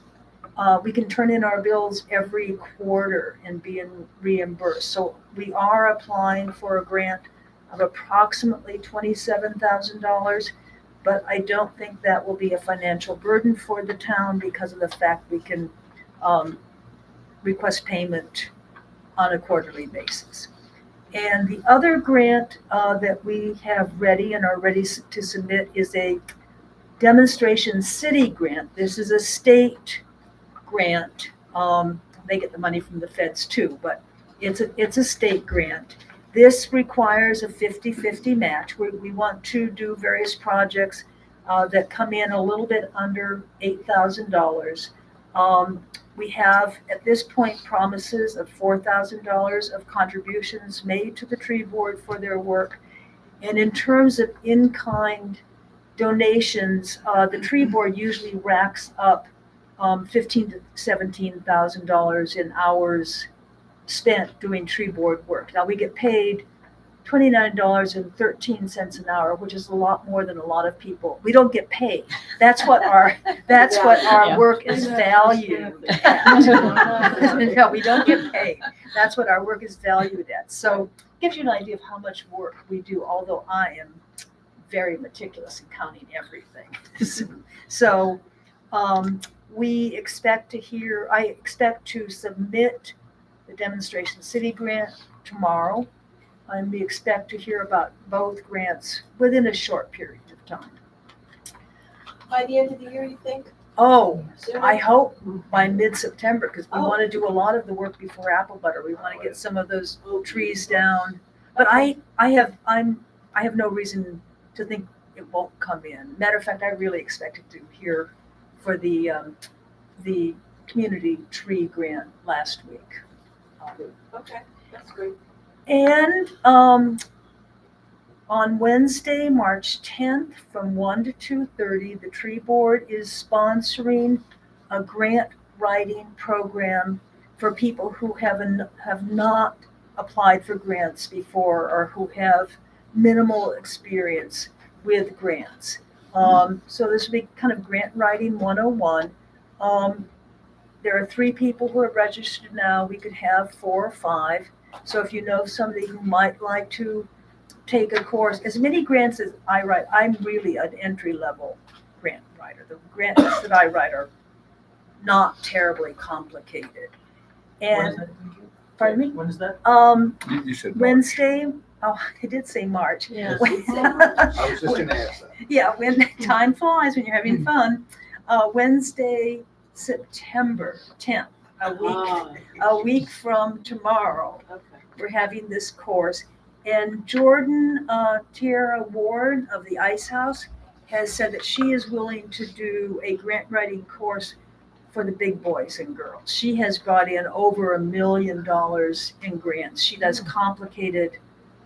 B: we can turn in our bills every quarter and be reimbursed. So we are applying for a grant of approximately $27,000, but I don't think that will be a financial burden for the town because of the fact we can request payment on a quarterly basis. And the other grant that we have ready and are ready to submit is a demonstration city grant. This is a state grant. They get the money from the feds too, but it's a state grant. This requires a 50-50 match. We want to do various projects that come in a little bit under $8,000. We have, at this point, promises of $4,000 of contributions made to the tree board for their work. And in terms of in-kind donations, the tree board usually racks up $15,000 to $17,000 in hours spent doing tree board work. Now we get paid $29.13 an hour, which is a lot more than a lot of people. We don't get paid. That's what our
F: Yeah.
B: work is valued at. No, we don't get paid. That's what our work is valued at. So it gives you an idea of how much work we do, although I am very meticulous in counting everything. So we expect to hear, I expect to submit the demonstration city grant tomorrow, and we expect to hear about both grants within a short period of time.
H: By the end of the year, you think?
B: Oh,
H: Sooner?
B: I hope by mid-September, because we
H: Oh.
B: want to do a lot of the work before apple butter. We want to get some of those trees down. But I have no reason to think it won't come in. Matter of fact, I really expected to hear for the community tree grant last week.
H: Okay, that's great.
B: And on Wednesday, March 10th, from 1 to 2:30, the tree board is sponsoring a grant writing program for people who have not applied for grants before or who have minimal experience with grants. So this will be kind of grant writing 101. There are 3 people who are registered now. We could have 4 or 5. So if you know somebody who might like to take a course, as many grants as I write, I'm really an entry-level grant writer. The grants that I write are not terribly complicated. And, pardon me?
I: When is that?
D: You said March.
B: Wednesday, oh, I did say March.
G: Yeah.
A: I was just gonna ask that.
B: Yeah, when time flies, when you're having fun. Wednesday, September 10th, a week from tomorrow,
H: Okay.
B: we're having this course. And Jordan Tierra Ward of the Ice House has said that she is willing to do a grant writing course for the big boys and girls. She has brought in over $1 million in grants. She does complicated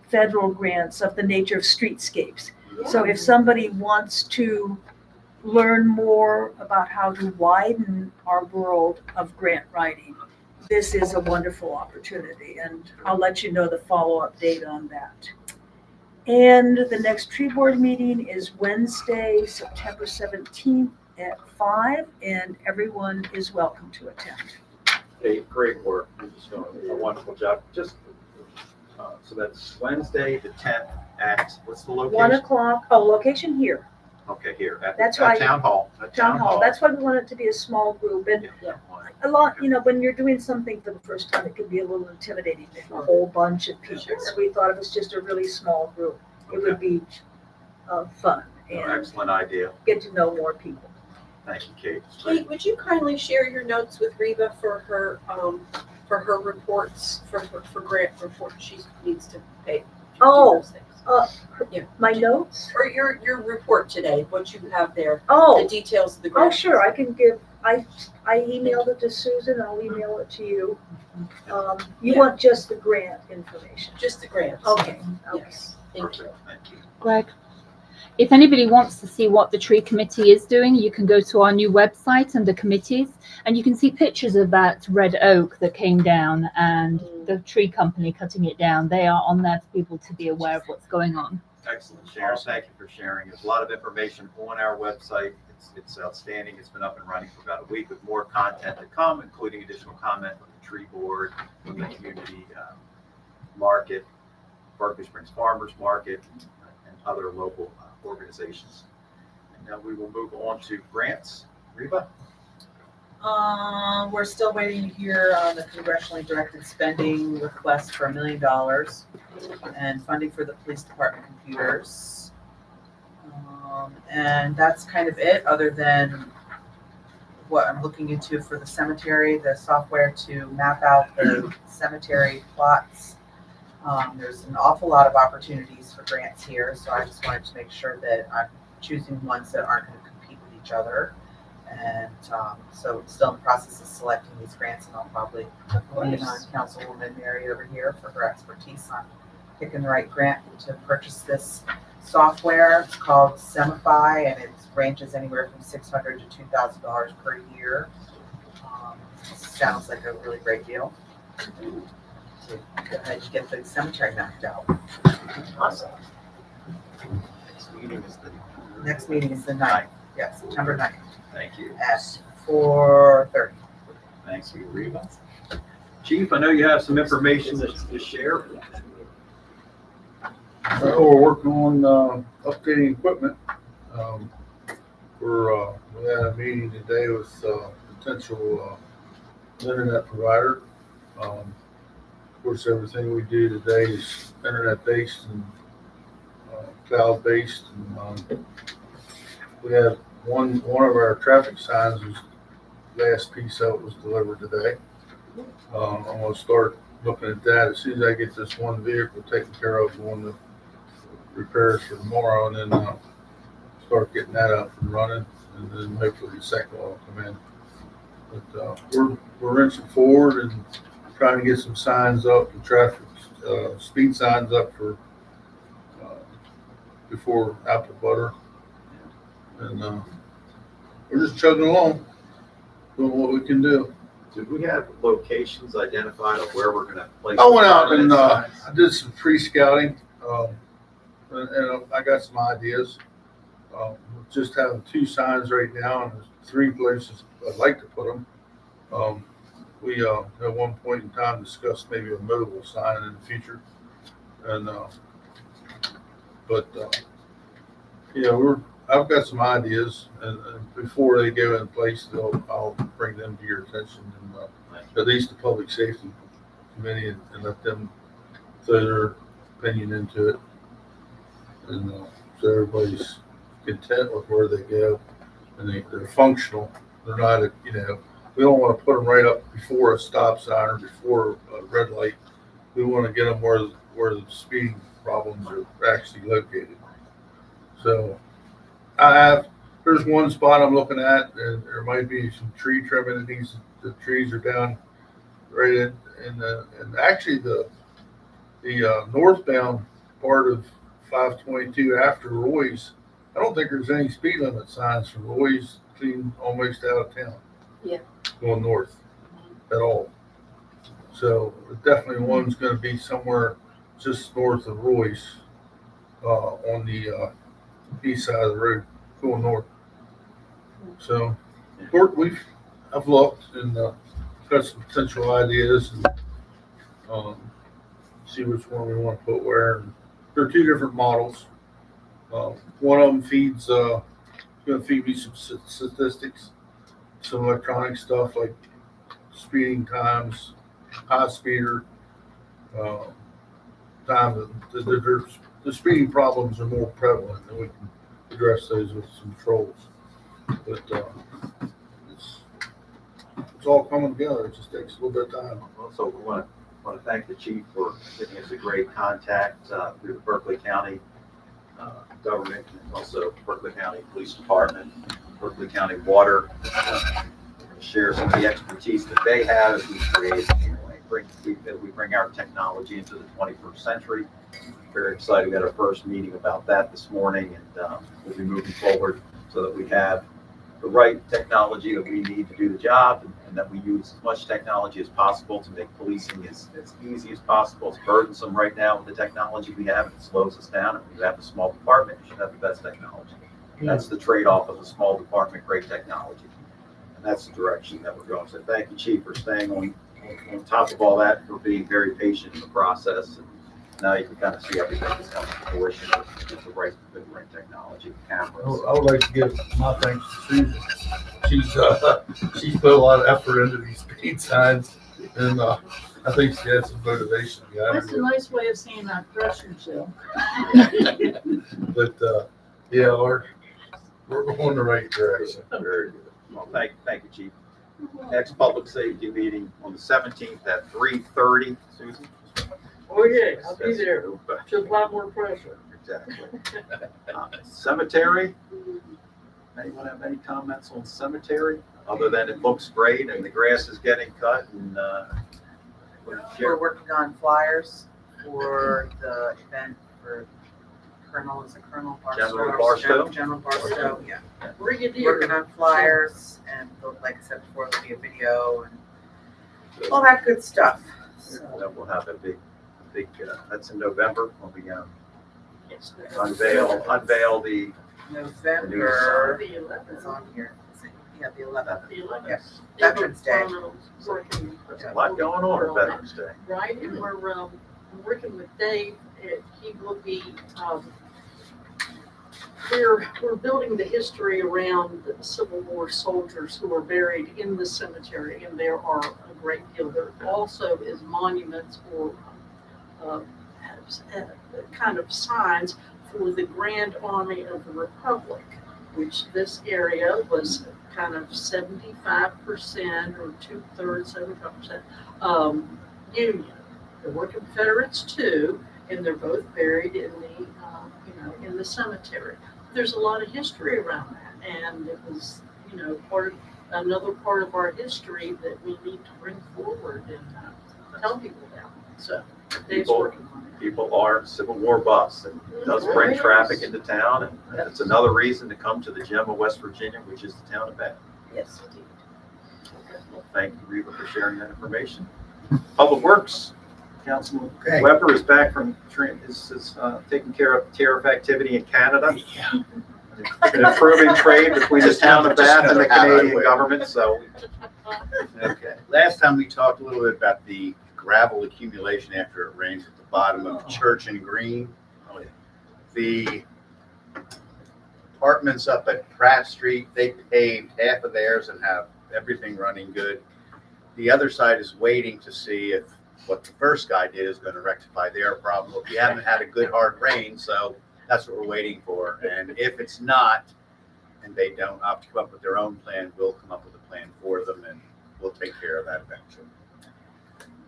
B: federal grants of the nature of streetscapes. So if somebody wants to learn more about how to widen our world of grant writing, this is a wonderful opportunity, and I'll let you know the follow-up date on that. And the next tree board meeting is Wednesday, September 17th at 5, and everyone is welcome to attend.
A: Hey, great work. You're just doing a wonderful job. Just, so that's Wednesday, the 10th at, what's the
B: 1
A: location?
B: o'clock, location here,
A: Okay, here, at
B: That's
A: at
B: right.
A: Town Hall. At
B: Town Hall. That's why we want it to be a small group, and
A: Yeah.
B: a lot, when you're doing something for the first time, it can be a little intimidating, a whole bunch of people. So we thought it was just a really small group. It would be fun
A: Oh,
B: and
A: excellent idea.
B: get to know more people.
A: Thank you, Kate.
H: Kate, would you kindly share your notes with Reba for her reports, for grant reports she needs to pay? do
B: Oh.
H: those things.
B: My notes?
H: Or your report today, what you have there, the
B: Oh,
H: details of the grant.
B: sure, I can give, I emailed it to Susan, I'll email it to you. You
H: Yeah.
B: want just the grant information?
H: Just the grants.
B: Okay.
H: Yes, thank you.
A: Thank you.
F: Greg, if anybody wants to see what the tree committee is doing, you can go to our new website under committees, and you can see pictures of that red oak that came down and the tree company cutting it down. They are on there for people to be aware of what's going on.
A: Excellent, Sharon. Thank you for sharing. There's a lot of information on our website. It's outstanding. It's been up and running for about a week with more content to come, including additional comment from the tree board, from the community market, Berkeley Springs Farmers Market, and other local organizations. And now we will move on to grants. Reba?
K: We're still waiting to hear on the congressionally directed spending request for $1 million and funding for the police department computers. And that's kind of it, other than what I'm looking into for the cemetery, the software to map out the cemetery plots. There's an awful lot of opportunities for grants here, so I just wanted to make sure that I'm choosing ones that aren't going to compete with each other. And so still in the process of selecting these grants, and I'll probably lean on Councilwoman Mary over here for her expertise on picking the right grant to purchase this software. It's called Semify, and it ranges anywhere from $600 to $2,000 per year. Sounds like a really great deal. So go ahead and get the cemetery knocked out.
A: Awesome. Next meeting is the
K: Next meeting is the 9th. Yeah, September 9th
A: Thank you.
K: at 4:30.
A: Thanks, you, Reba. Chief, I know you have some information to share.
L: We're working on updating equipment. We had a meeting today with potential internet provider. Of course, everything we do today is internet-based and cloud-based. And we have one of our traffic signs was last piece of it was delivered today. I'm going to start looking at that as soon as I get this one vehicle taken care of, going to repairs for tomorrow, and then start getting that up and running, and then hopefully the second one will come in. But we're inching forward and trying to get some signs up, and traffic speed signs up for before apple butter, and we're just chugging along, doing what we can do.
A: Do we have locations identified of where we're going to place?
L: I went out and
A: permanent signs?
L: I did some pre-scouting, and I got some ideas. Just having 2 signs right now, and there's 3 places I'd like to put them. We at one point in time discussed maybe a mobile sign in the future, and I've got some ideas, and before they go in place, I'll bring them to your attention, and at least the public safety committee, and let them throw their opinion into it, and so everybody's content with where they go, and they're functional. They're not, we don't want to put them right up before a stop sign or before a red light. We want to get them where the speeding problems are actually located. So there's one spot I'm looking at, and there might be some tree trimming. The trees are down right and actually the northbound part of 522 after Roy's. I don't think there's any speed limit signs from Roy's clean almost out of town.
E: Yeah.
L: Going north at all. So definitely one's going to be somewhere just north of Roy's on the east side of the road going north. So I've looked and got some potential ideas, and see which one we want to put where. And there are 2 different models. One of them feeds going to feed me some statistics, some electronic stuff like speeding times, high speeder time. The speeding problems are more prevalent, and we can address those with some controls. But it's all coming together. It just takes a little bit of time.
A: Also, we want to thank the chief for giving us a great contact through the Berkeley County government, and also Berkeley County Police Department, Berkeley County Water, share some of the expertise that they have as we create, we bring our technology into the 21st century. Very excited. We had our first meeting about that this morning, and we'll be moving forward so that we have the right technology that we need to do the job, and that we use as much technology as possible to make policing as easy as possible. It's burdensome right now with the technology we have, and it slows us down. If you have a small department, you should have the best technology. That's the trade-off of a small department, great technology. And that's the direction that we're going. So thank you, Chief, for staying on top of all that, for being very patient in the process. And now you can kind of see everything that's coming to fruition with the right technology, cameras.
L: I would like to give my thanks to Susan. She's put a lot of effort into these speed signs, and I think she has some motivation behind
G: That's a
L: it.
G: nice way of saying I trust yourself.
L: But yeah, we're going the right direction.
A: Very good. Well, thank you, Chief. Next public safety meeting on the 17th at 3:30. Susan?
G: Oh, yeah, I'll be there. To apply more pressure.
A: Exactly. Cemetery? Anyone have any comments on cemetery? Other than it looks great and the grass is getting cut and,
K: We're working on flyers for the event for Colonel Barstow?
A: General Barstow?
K: General Barstow, yeah.
G: Brigadier.
K: Working on flyers and like I said before, there'll be a video and all that good stuff. So,
A: then we'll have a big, that's in November when we
G: Yes,
A: unveil the
K: November
G: The 11th.
K: is on here. Yeah, the 11th.
G: The 11th.
K: Yes. Veterans Day.
G: Working.
A: There's a lot going on on Veterans Day.
G: Right, and we're working with Dave. He will be, we're building the history around the Civil War soldiers who are buried in the cemetery, and there are a great deal. There also is monuments or kind of signs for the Grand Army of the Republic, which this area was kind of 75% or 2/3, 75% Union. There were Confederates too, and they're both buried in the, in the cemetery. There's a lot of history around that, and it was, another part of our history that we need to bring forward and tell people about. So Dave's working on it.
A: People are Civil War buffs, and it does bring traffic into town, and it's another reason to come to the gem of West Virginia, which is the town of Bath.
K: Yes, indeed.
A: Well, thank you, Reba, for sharing that information. Public Works, Councilman
M: Okay.
A: Weber is back from, is taking care of tariff activity in Canada. And improving trade between the town of Bath and the Canadian government, so.
M: Okay, last time we talked a little bit about the gravel accumulation after it rains at the bottom of Church and Green. The apartments up at Pratt Street, they paved half of theirs and have everything running good. The other side is waiting to see if what the first guy did is going to rectify their problem. We haven't had a good hard rain, so that's what we're waiting for. And if it's not, and they don't opt to come up with their own plan, we'll come up with a plan for them and we'll take care of that eventually.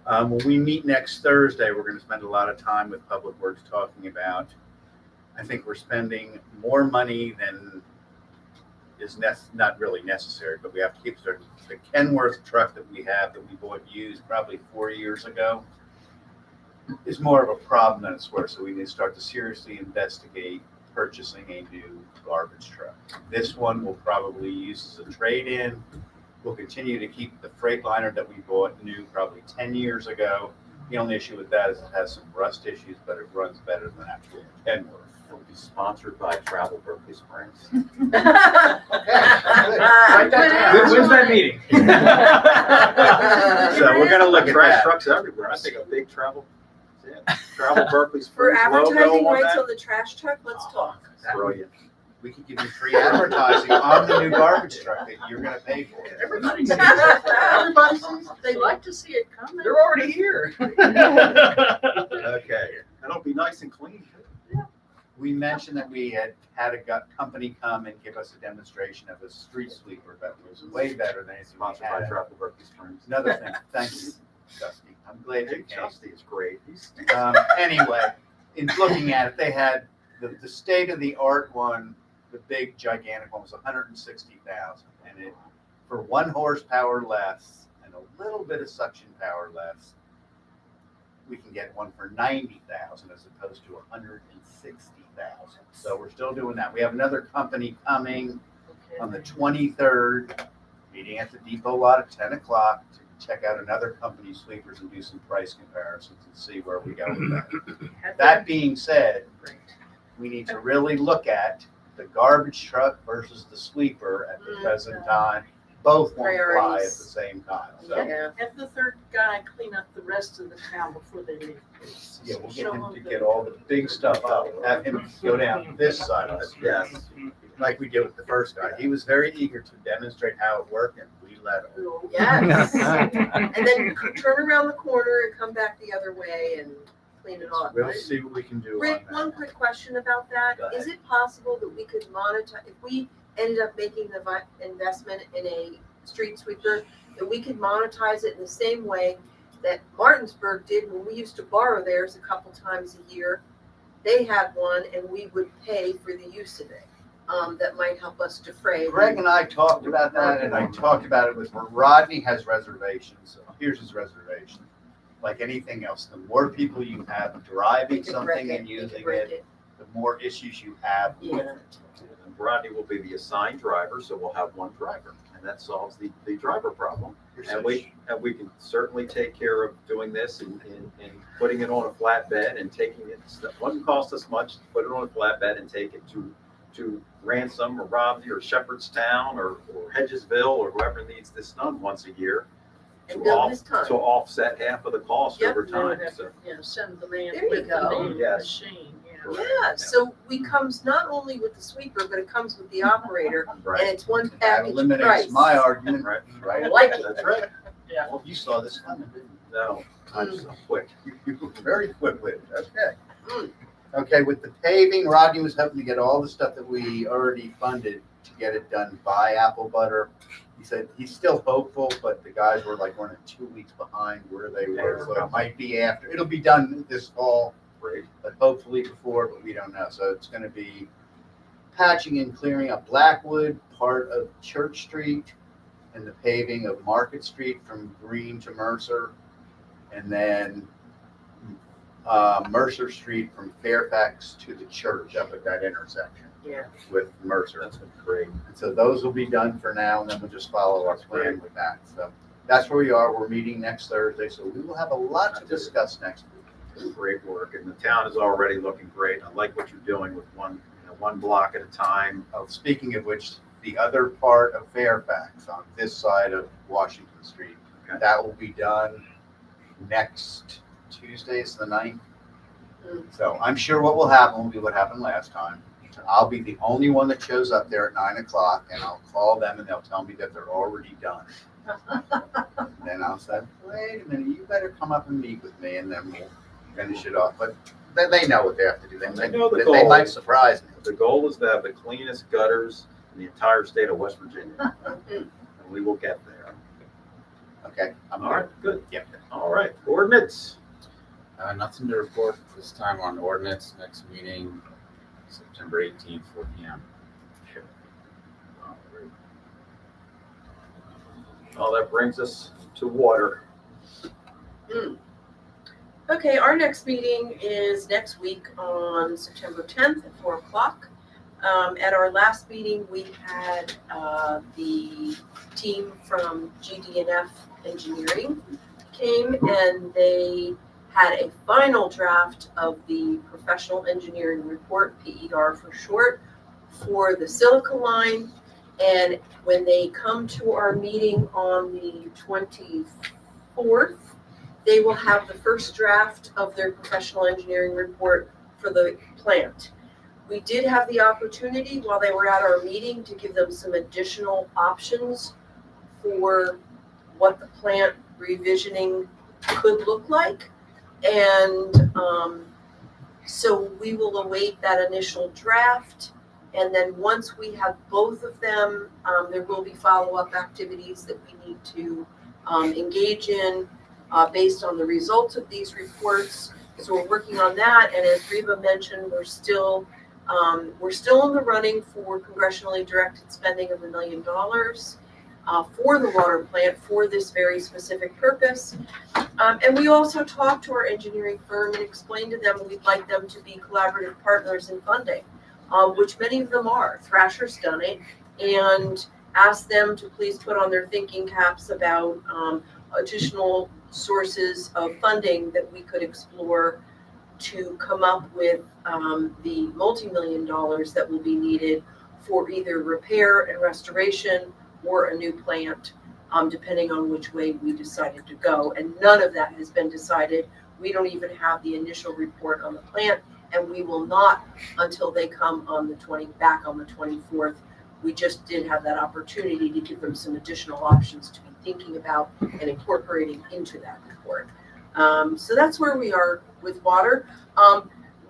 M: When we meet next Thursday, we're going to spend a lot of time with Public Works talking about, I think we're spending more money than is not really necessary, but we have to keep certain. The Kenworth truck that we have that we bought used probably 4 years ago is more of a problem than it's worth. So we need to start to seriously investigate purchasing a new garbage truck. This one we'll probably use as a trade-in. We'll continue to keep the Freightliner that we bought new probably 10 years ago. The only issue with that is it has some rust issues, but it runs better than actual Kenworth.
A: It'll be sponsored by Travel Berkeley Springs.
M: Write that down.
J: When's that meeting?
A: So we're gonna look at trash
M: that.
A: trucks everywhere. I think a big Travel Berkeley
H: For
A: Springs logo
H: advertising
A: on
H: rights
A: that.
H: on the trash truck, let's talk.
A: Brilliant.
M: We could give you free advertising on the new garbage truck that you're going to pay for.
G: Everybody sees it. Everybody sees it. They like to see it coming.
J: They're already here.
A: Okay, and it'll be nice and clean.
M: We mentioned that we had a company come and give us a demonstration of a street sweeper that was way better than anything we
A: Sponsored by
M: had.
A: Travel Berkeley Springs.
M: Another thing, thank you, Dusty. I'm glad you came.
A: Justy is great. He's
M: Anyway, in looking at it, they had the state-of-the-art one, the big gigantic one was 160,000, and it for 1 horsepower less and a little bit of suction power less, we can get one for 90,000 as opposed to 160,000. So we're still doing that. We have another company coming on the 23rd, meeting at the depot lot at 10 o'clock to check out another company's sweepers and do some price comparisons and see where we go with that. That being said, we need to really look at the garbage truck versus the sweeper at the present time. Both won't fly at the
H: Priorities.
M: same time. So,
H: Yeah.
G: Have the third guy clean up the rest of the town before they leave. please.
M: yeah, we'll get
G: Show
M: him
G: them
M: to
G: the-
M: get all the big stuff up. Have him go down this side of the street.
A: Yes.
M: Like we did with the first guy. He was very eager to demonstrate how it worked and we let him.
H: Yes. And then turn around the corner and come back the other way and clean it all up.
M: We'll see what we can do on
H: Rick,
M: that.
H: one quick question about that.
M: Go ahead.
H: Is it possible that we could monetize, if we ended up making the investment in a street sweeper, that we could monetize it in the same way that Martinsburg did when we used to borrow theirs a couple times a year? They had one and we would pay for the use of it. That might help us defray.
M: Greg and I talked about that, and I talked about it with Rodney has reservations. So here's his reservation. Like anything else, the more people you have
H: We
M: driving
H: could
M: something
H: break it,
M: and
H: we could
M: using
H: break
M: it, the more issues you have with
H: Yeah.
M: it.
A: And Rodney will be the assigned driver, so we'll have one driver, and that solves the driver problem. And we can certainly take care of doing this and putting it on a flatbed and taking it, it wouldn't cost us much to put it on a flatbed and take it to Ransom or Romney or Shepherdstown or Hedgesville or whoever needs this done once a year.
H: And
A: To
H: build this time.
A: to offset half of the cost
H: Yep.
A: over
G: They would
A: time,
G: have
A: so.
G: to, send the man
H: There you
G: with the
H: go.
G: main
A: Yes.
G: machine, yeah.
A: Correct.
H: Yeah, so we comes not only with the sweeper, but it comes with the operator, and
A: Right,
H: it's one
M: That
H: package
M: eliminates
H: price.
M: my argument,
A: right,
H: I
M: right?
H: like it.
A: that's right.
G: Yeah.
M: Well, you saw this coming, didn't you?
A: No, I'm so quick.
M: You were very quick with it, okay.
H: Mm.
M: Okay, with the paving, Rodney was hoping to get all the stuff that we already funded to get it done by Apple Butter. He said he's still hopeful, but the guys were like running 2 weeks behind where they were, so it might be after, it'll be done this fall,
A: Great.
M: but hopefully before, but we don't know. So it's gonna be patching and clearing up Blackwood, part of Church Street, and the paving of Market Street from Green to Mercer, and then Mercer Street from Fairfax to the church up at that intersection
H: Yeah.
M: with Mercer.
A: That's been great.
M: And so those will be done for now, and then we'll just follow our plan with that. So that's where we are. We're meeting next Thursday, so we will have a lot to discuss next week.
A: Great work, and the town is already looking great. I like what you're doing with one block at a time.
M: Oh, speaking of which, the other part of Fairfax on this side of Washington Street,
A: Okay.
M: that will be done next Tuesday, is the 9th. So I'm sure what will happen will be what happened last time. I'll be the only one that shows up there at 9 o'clock, and I'll call them and they'll tell me that they're already done. Then I'll say, wait a minute, you better come up and meet with me, and then we'll finish it off. But they know what they have to do.
A: They know the
M: They
A: goal.
M: might surprise me.
A: The goal is to have the cleanest gutters in the entire state of West Virginia, and we will get there.
M: Okay. I'm
A: All right, good.
M: Yep.
A: All right, ordinance.
N: Nothing to report this time on ordinance. Next meeting, September 18th, 4 p.m.
A: Well, that brings us to water.
H: Okay, our next meeting is next week on September 10th at 4 o'clock. At our last meeting, we had the team from GD&F Engineering came, and they had a final draft of the professional engineering report, PER for short, for the Silica line. And when they come to our meeting on the 24th, they will have the first draft of their professional engineering report for the plant. We did have the opportunity while they were at our meeting to give them some additional options for what the plant revisioning could look like. And so we will await that initial draft. And then once we have both of them, there will be follow-up activities that we need to engage in based on the results of these reports. So we're working on that. And as Reba mentioned, we're still in the running for congressionally directed spending of $1 million for the water plant for this very specific purpose. And we also talked to our engineering firm and explained to them we'd like them to be collaborative partners in funding, which many of them are. Thrasher's done it. and ask them to please put on their thinking caps about additional sources of funding that we could explore to come up with the multi-million dollars that will be needed for either repair and restoration or a new plant, depending on which way we decided to go. And none of that has been decided. We don't even have the initial report on the plant, and we will not until they come on back on the 24th. We just did have that opportunity to give them some additional options to be thinking about and incorporating into that report. So that's where we are with water.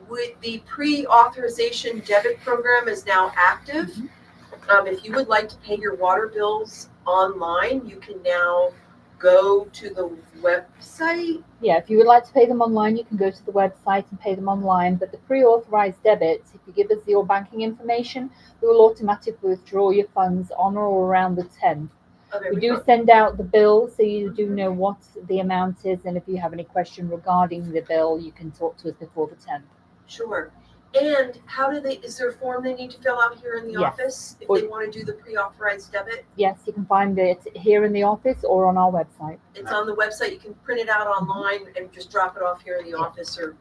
H: With the pre-authorization debit program is now active. If you would like to pay your water bills online, you can now go to the website.
F: Yeah, if you would like to pay them online, you can go to the website and pay them online. But the pre-authorized debits, if you give us your banking information, we will automatically withdraw your funds on or around the 10th. We do send out the bill, so you do know what the amount is. And if you have any question regarding the bill, you can talk to us before the 10th.
H: Sure. And is there a form they need to fill out here in the
F: Yes.
H: office if they want to do the pre-authorized debit?
F: Yes, you can find it here in the office or on our website.
H: It's on the website. You can print it out online and just drop it off here in the office or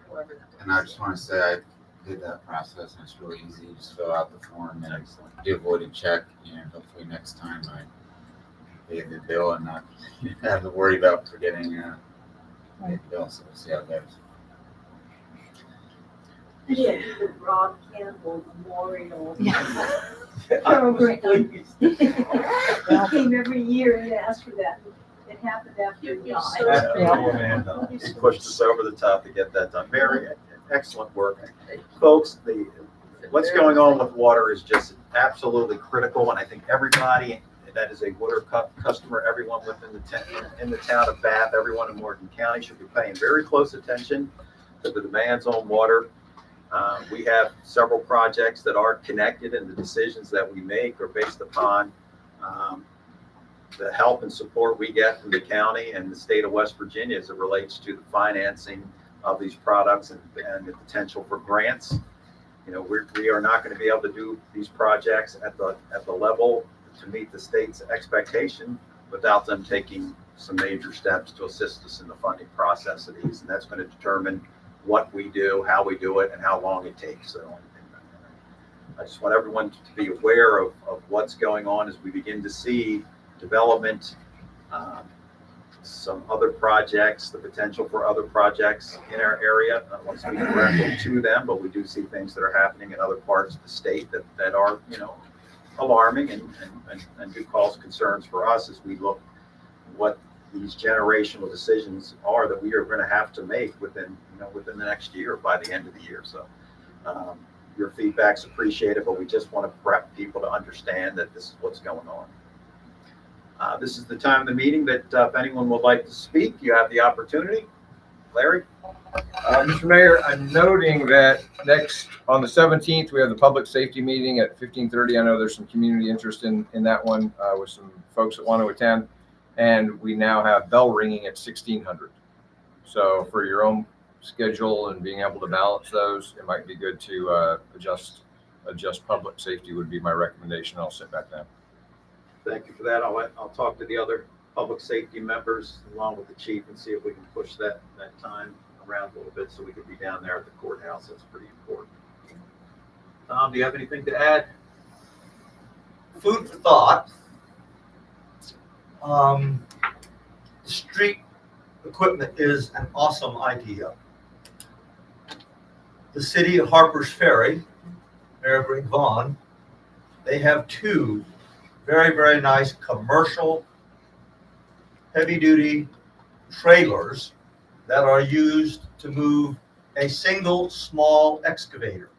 H: wherever.
N: And I just want to say I did that process and it's really easy. You just fill out the form and do a voided check, and hopefully next time I pay the bill and not have to worry about forgetting the bill. So we'll see how it goes.
H: Yeah.
B: The Rob Campbell Memorial
A: Program.
B: He came every year and asked for that. It happened after he died.
A: He pushed us over the top to get that done. Mary, excellent work. Folks, what's going on with water is just absolutely critical, and I think everybody that is a water customer, everyone within in the town of Bath, everyone in Morgan County should be paying very close attention to the demands on water. We have several projects that are connected, and the decisions that we make are based upon the help and support we get from the county and the state of West Virginia as it relates to the financing of these products and the potential for grants. You know, we are not going to be able to do these projects at the level to meet the state's expectation without them taking some major steps to assist us in the funding process of these, and that's going to determine what we do, how we do it, and how long it takes. So I just want everyone to be aware of what's going on as we begin to see development, some other projects, the potential for other projects in our area. I don't want to speak directly to them, but we do see things that are happening in other parts of the state that are, you know, alarming and do cause concerns for us as we look what these generational decisions are that we are going to have to make within the next year, by the end of the year. So your feedback's appreciated, but we just want to prep people to understand that this is what's going on. This is the time of the meeting that if anyone would like to speak, you have the opportunity. Larry?
D: Mr. Mayor, I'm noting that on the 17th, we have the public safety meeting at 15:30. I know there's some community interest in that one with some folks that want to attend. And we now have bell ringing at 1600. So for your own schedule and being able to balance those, it might be good to adjust public safety would be my recommendation. I'll sit back down.
A: Thank you for that. I'll talk to the other public safety members along with the chief and see if we can push that time around a little bit so we can be down there at the courthouse. That's pretty important. Tom, do you have anything to add?
O: Food for thought. Street equipment is an awesome idea. The city of Harper's Ferry, Mayor Greg Vaughn, they have two very, very nice commercial heavy-duty trailers that are used to move a single small excavator.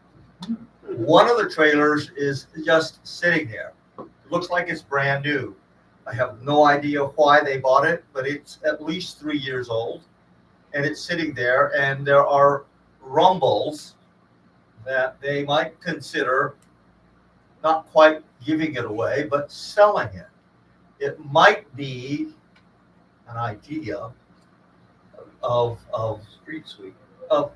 O: One of the trailers is just sitting there. It looks like it's brand new. I have no idea why they bought it, but it's at least 3 years old, and it's sitting there, and there are rumbles that they might consider not quite giving it away, but selling it. It might be an idea of
A: street sweep,
O: of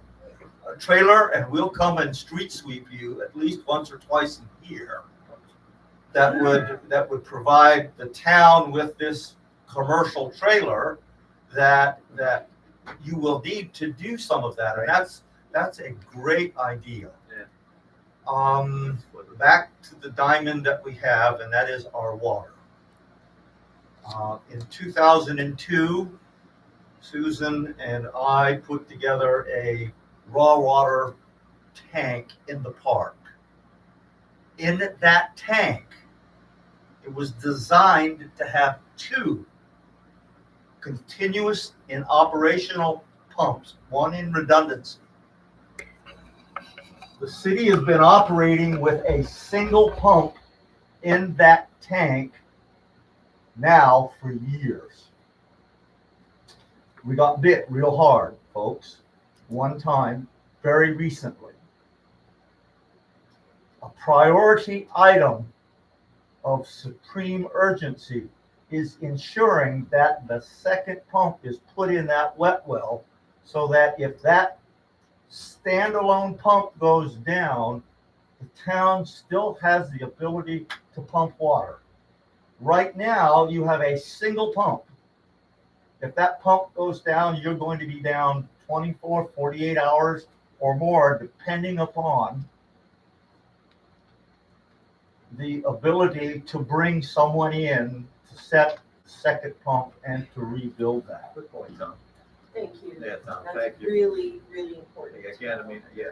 O: a trailer, and we'll come and street sweep you at least once or twice a year that would provide the town with this commercial trailer that you will need to do some of that, and that's a great idea. Back to the diamond that we have, and that is our water. In 2002, Susan and I put together a raw water tank in the park. In that tank, it was designed to have 2 continuous and operational pumps, one in redundancy. The city has been operating with a single pump in that tank now for years. We got bit real hard, folks, one time, very recently. A priority item of supreme urgency is ensuring that the second pump is put in that wet well so that if that standalone pump goes down, the town still has the ability to pump water. Right now, you have a single pump. If that pump goes down, you're going to be down 24, 48 hours or more, depending upon the ability to bring someone in to set the second pump and to rebuild that.
A: Good point, Tom.
H: Thank you.
A: Yeah, Tom,
H: That's
A: thank you.
H: really, really important.
A: Again, I mean, yeah.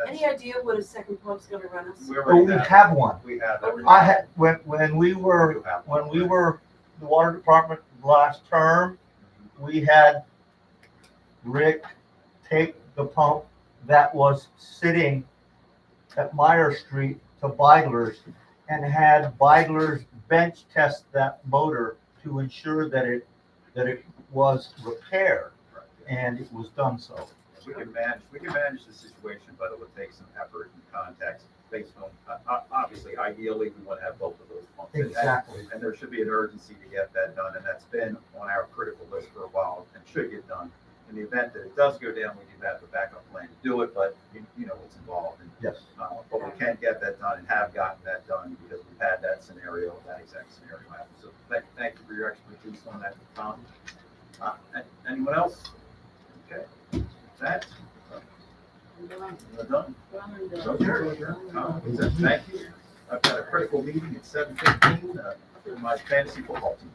H: Any idea what a second pump's gonna run us?
O: Well, we have one.
A: We have everything.
O: I had, when we were the water department last term, we had Rick take the pump that was sitting at Meyer Street to Beidler's and had Beidler's bench test that motor to ensure that it was repaired, and it was done so.
A: We can manage the situation, but it would take some effort and context based on, obviously, ideally, we want to have both of those pumps.
O: Exactly.
A: And there should be an urgency to get that done, and that's been on our critical list for a while and should get done. In the event that it does go down, we do have the backup plan to do it, but you know what's involved. And,
O: Yes.
A: but we can get that done and have gotten that done because we've had that scenario, that exact scenario happen. So thank you for your expertise on that, Tom. Anyone else? Okay. That. We're done. Thank you. I've got a critical meeting at 7:15 for my fantasy football team.